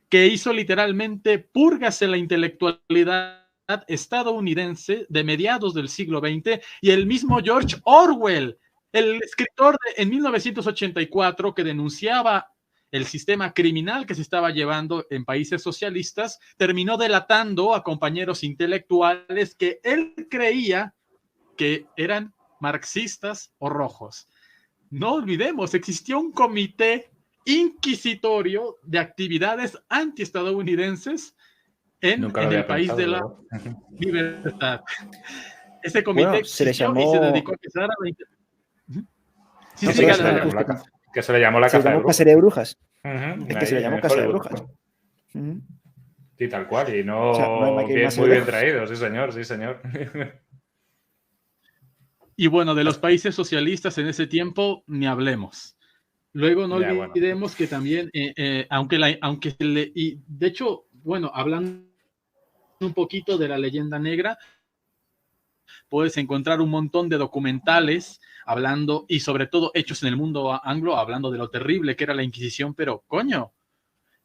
que hizo literalmente purgas en la intelectualidad estadounidense de mediados del siglo XX, y el mismo George Orwell, el escritor en 1984, que denunciaba el sistema criminal que se estaba llevando en países socialistas, terminó delatando a compañeros intelectuales que él creía que eran marxistas o rojos. No olvidemos, existió un comité inquisitorio de actividades antiestadounidenses en el país de la libertad. Ese comité se le llamó... y se dedicó a empezar a... Que se le llamó la cacería de brujas. Es que se le llamó cacería de brujas. Sí, tal cual. Y no, o sea, no muy bien traído, sí señor, sí señor. Y bueno, de los países socialistas en ese tiempo, ni hablemos. Luego no olvidemos que también, y de hecho, bueno, hablando un poquito de la leyenda negra, puedes encontrar un montón de documentales hablando, y sobre todo hechos en el mundo anglo, hablando de lo terrible que era la Inquisición, pero coño,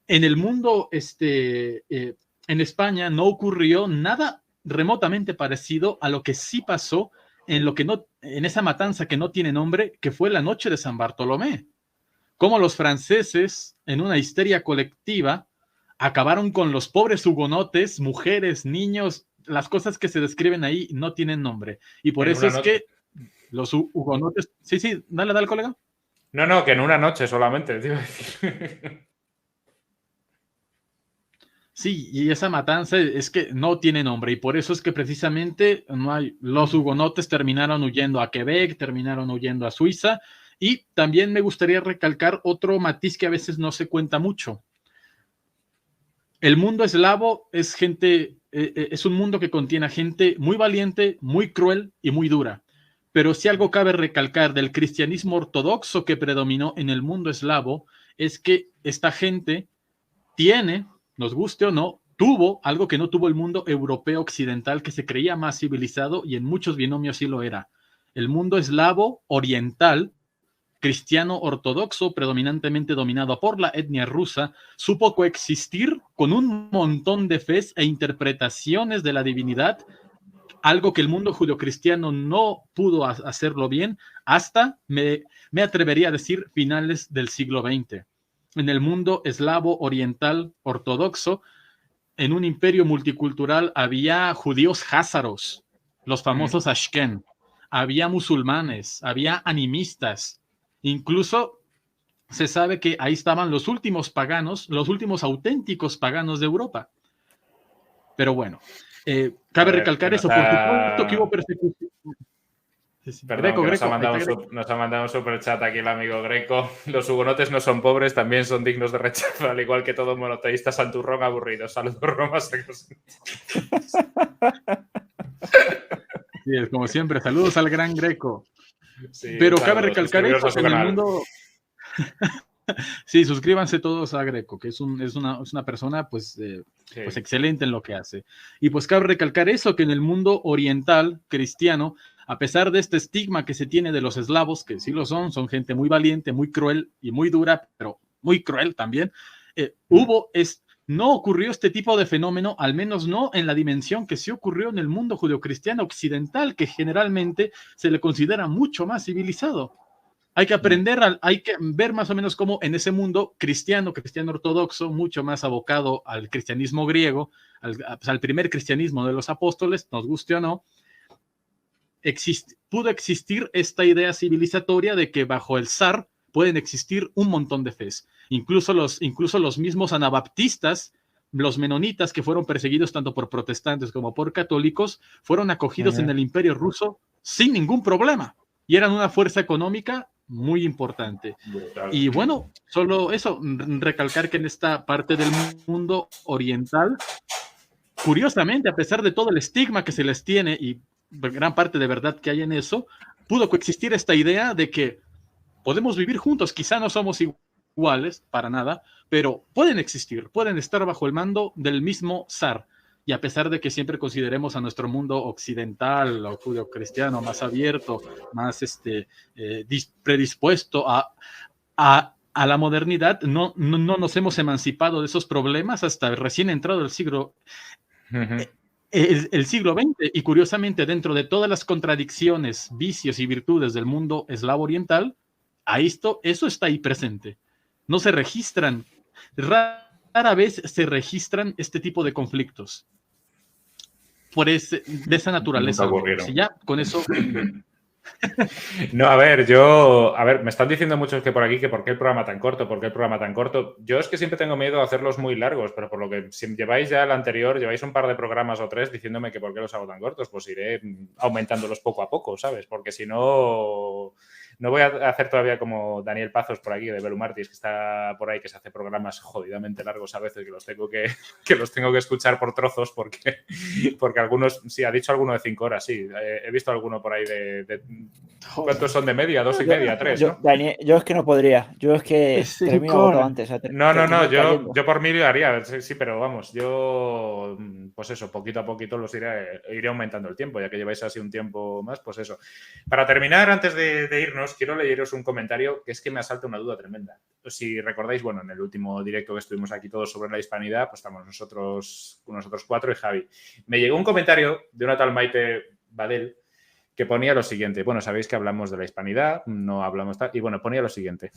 en el mundo, en España no ocurrió nada remotamente parecido a lo que sí pasó en esa matanza que no tiene nombre, que fue la noche de San Bartolomé. Cómo los franceses, en una histeria colectiva, acabaron con los pobres hugonotes, mujeres, niños. Las cosas que se describen ahí no tienen nombre. Y por eso es que los hugonotes... Sí, dale, colega. No, que en una noche solamente, tío. Sí, y esa matanza es que no tiene nombre, y por eso es que precisamente los hugonotes terminaron huyendo a Quebec, terminaron huyendo a Suiza, y también me gustaría recalcar otro matiz que a veces no se cuenta mucho. El mundo eslavo es un mundo que contiene gente muy valiente, muy cruel y muy dura. Pero si algo cabe recalcar del cristianismo ortodoxo que predominó en el mundo eslavo, es que esta gente tiene, nos guste o no, tuvo algo que no tuvo el mundo europeo occidental, que se creía más civilizado, y en muchos binomios sí lo era. El mundo eslavo oriental, cristiano ortodoxo, predominantemente dominado por la etnia rusa, supo coexistir con un montón de fes e interpretaciones de la divinidad, algo que el mundo judeocristiano no pudo hacerlo bien hasta, me atrevería a decir, finales del siglo XX. En el mundo eslavo oriental ortodoxo, en un imperio multicultural, había judíos házaros, los famosos Ashken, había musulmanes, había animistas, incluso se sabe que ahí estaban los últimos paganos, los últimos auténticos paganos de Europa. Pero bueno, cabe recalcar eso, por supuesto que hubo persecución. Perdón, Greco. Nos ha mandado un superchat aquí el amigo Greco. Los hugonotes no son pobres, también son dignos de rechazo, al igual que todo monoteísta santurrón aburrido. Saludos, Roma. Sí, es como siempre, saludos al gran Greco. Sí, pero cabe recalcar eso, en el mundo... Sí, suscríbanse todos a Greco, que es una persona pues excelente en lo que hace. Y pues cabe recalcar eso, que en el mundo oriental cristiano, a pesar de este estigma que se tiene de los eslavos, que sí lo son gente muy valiente, muy cruel y muy dura, pero muy cruel también, no ocurrió este tipo de fenómeno, al menos no en la dimensión que sí ocurrió en el mundo judeocristiano occidental, que generalmente se le considera mucho más civilizado. Hay que aprender, hay que ver más o menos cómo en ese mundo cristiano ortodoxo, mucho más abocado al cristianismo griego, al primer cristianismo de los apóstoles, nos guste o no, pudo existir esta idea civilizatoria de que bajo el zar pueden existir un montón de fes. Incluso los mismos anabaptistas, los menonitas, que fueron perseguidos tanto por protestantes como por católicos, fueron acogidos en el Imperio Ruso sin ningún problema, y eran una fuerza económica muy importante. Brutal. Y bueno, solo eso, recalcar que en esta parte del mundo oriental, curiosamente, a pesar de todo el estigma que se les tiene y gran parte de verdad que hay en eso, pudo coexistir esta idea de que podemos vivir juntos, quizá no somos iguales para nada, pero pueden existir, pueden estar bajo el mando del mismo zar. Y a pesar de que siempre consideremos a nuestro mundo occidental o judeocristiano más abierto, más predispuesto a la modernidad, no nos hemos emancipado de esos problemas hasta recién entrado el siglo XX. Y curiosamente, dentro de todas las contradicciones, vicios y virtudes del mundo eslavo oriental, eso está ahí presente. No se registran, rara vez se registran este tipo de conflictos de esa naturaleza. Si ya con eso... No, me están diciendo muchos que por aquí que por qué el programa tan corto, Yo es que siempre tengo miedo de hacerlos muy largos, pero por lo que si lleváis ya el anterior, lleváis un par de programas o 3 diciéndome que por qué los hago tan cortos, pues iré aumentándolos poco a poco, ¿sabes? Porque si no No voy a hacer todavía como Daniel Pazos por aquí, de Belumartis, que está por ahí, que se hace programas jodidamente largos a veces, que los tengo que escuchar por trozos, porque algunos, sí, ha dicho alguno de 5 horas, sí. He visto alguno por ahí de ¿cuántos son de media? 2 y media, 3, ¿no? Daniel, yo es que no podría. Yo es que 5 termino agotado horas. antes. No, yo por mí lo haría, sí, pero vamos, yo, pues eso, poquito a poquito los iré aumentando el tiempo, ya que lleváis así un tiempo más, pues eso. Para terminar, antes de irnos, quiero leeros un comentario que es que me asalta una duda tremenda. Si recordáis, bueno, en el último directo que estuvimos aquí todos sobre la hispanidad, pues estamos nosotros 4 y Javi. Me llegó un comentario de una tal Maite Badel que ponía lo siguiente. Bueno, sabéis que hablamos de la hispanidad, no hablamos tal, y bueno, ponía lo siguiente.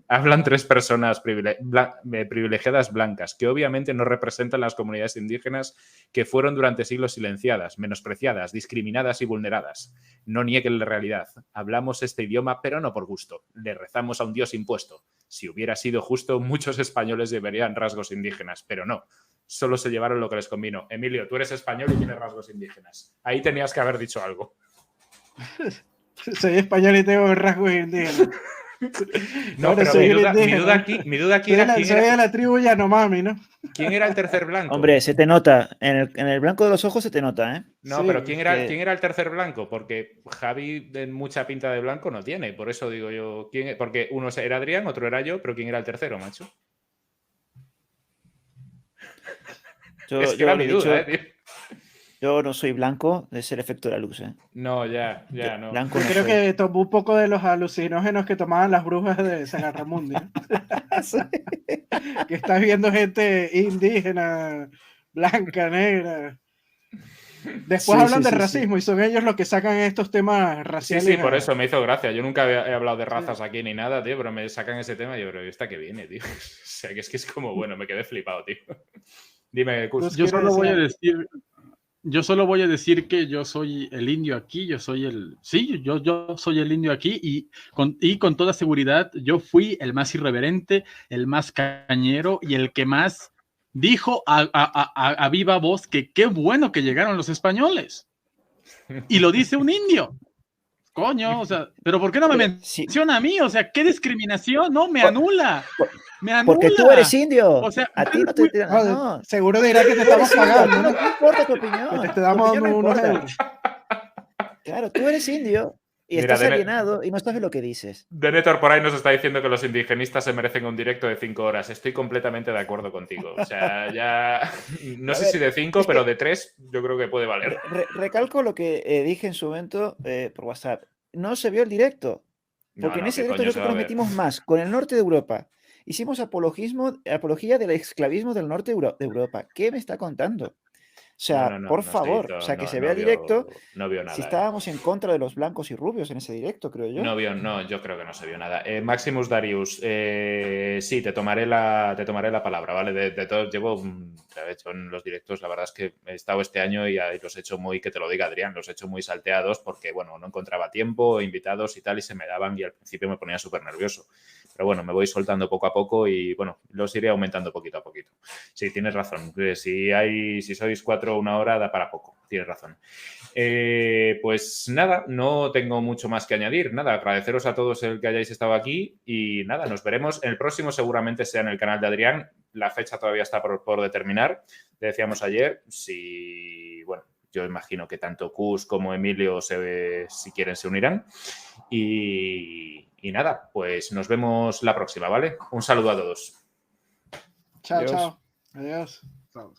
Hablan 3 personas privilegiadas blancas, que obviamente no representan las comunidades indígenas que fueron durante siglos silenciadas, menospreciadas, discriminadas y vulneradas. No nieguen la realidad. Hablamos este idioma, pero no por gusto. Le rezamos a un Dios impuesto. Si hubiera sido justo, muchos españoles llevarían rasgos indígenas, pero no. Solo se llevaron lo que les convino. Emilio, tú eres español y tienes rasgos indígenas. Ahí tenías que haber dicho algo. Soy español y tengo rasgos indígenas. No, pero mi duda aquí era quién soy era, de la tribu Yanomami, ¿no? ¿quién era el tercer blanco? Hombre, se te nota. En el blanco de los ojos se te nota, ¿eh? No, Sí, pero ¿quién era el tercer blanco? Porque Javi mucha pinta de blanco no tiene. Por eso digo yo, porque uno era Adrián, otro era yo, pero ¿quién era el tercero, macho? Es que era mi duda, tío. Yo no soy blanco, es el efecto de la luz, ¿eh? No, ya, no. Blanco Yo no creo soy. que tomó un poco de los alucinógenos que tomaban las brujas de Sagarramundi, ¿no? Que estás viendo gente indígena, blanca, negra. Después hablan de racismo y son ellos los que sacan estos temas raciales. Sí, por eso me hizo gracia. Yo nunca he hablado de razas aquí ni nada, tío, pero me sacan ese tema y yo, pero ¿esta que viene, tío? O sea, que es como, bueno, me quedé flipado, tío. Dime, Cus. Yo solo voy a decir que yo soy el indio aquí, yo soy el indio aquí y con toda seguridad yo fui el más irreverente, el más cañero y el que más dijo a viva voz que qué bueno que llegaron los españoles. Y lo dice un indio. Coño, o sea, pero ¿por qué no me menciona a mí? O sea, ¿qué discriminación? No, me anula. Me anula. Porque tú eres indio. O sea, a ti no te tiran. No. Seguro dirá que te estamos pagando, ¿no? No importa tu opinión. Que te damos Tu opinión no unos importa. euros. Claro, tú eres indio y Mira, estás alienado y no sabes lo que dices. Denetor por ahí nos está diciendo que los indigenistas se merecen un directo de 5 horas. Estoy completamente de acuerdo contigo. O sea, ya no sé si de 5, pero de 3 yo creo que puede valer. Recalco lo que dije en su momento por WhatsApp. No se vio el directo. Porque en ese directo yo creo que nos metimos más con el norte de Europa. Hicimos apología del esclavismo del norte de Europa. ¿Qué me está contando? O sea, por favor, o sea, que se vea el directo. No vio nada. Si estábamos en contra de los blancos y rubios en ese directo, creo yo. Yo creo que no se vio nada. Maximus Darius, sí, te tomaré la palabra, ¿vale? De todos, he hecho en los directos, la verdad es que he estado este año y los he hecho muy, que te lo diga Adrián, los he hecho muy salteados porque, bueno, no encontraba tiempo, invitados y tal, y se me daban y al principio me ponía súper nervioso. Pero bueno, me voy soltando poco a poco y, bueno, los iré aumentando poquito a poquito. Sí, tienes razón. Si sois 4 1 hora, da para poco. Tienes razón. Pues nada, no tengo mucho más que añadir. Nada, agradeceros a todos el que hayáis estado aquí y nada, nos veremos. El próximo seguramente sea en el canal de Adrián. La fecha todavía está por determinar. Decíamos ayer, bueno, yo imagino que tanto Cus como Emilio, si quieren, se unirán. Y nada, pues nos vemos la próxima, ¿vale? Un saludo a todos. Chao, Adiós. chao. Adiós. Chao.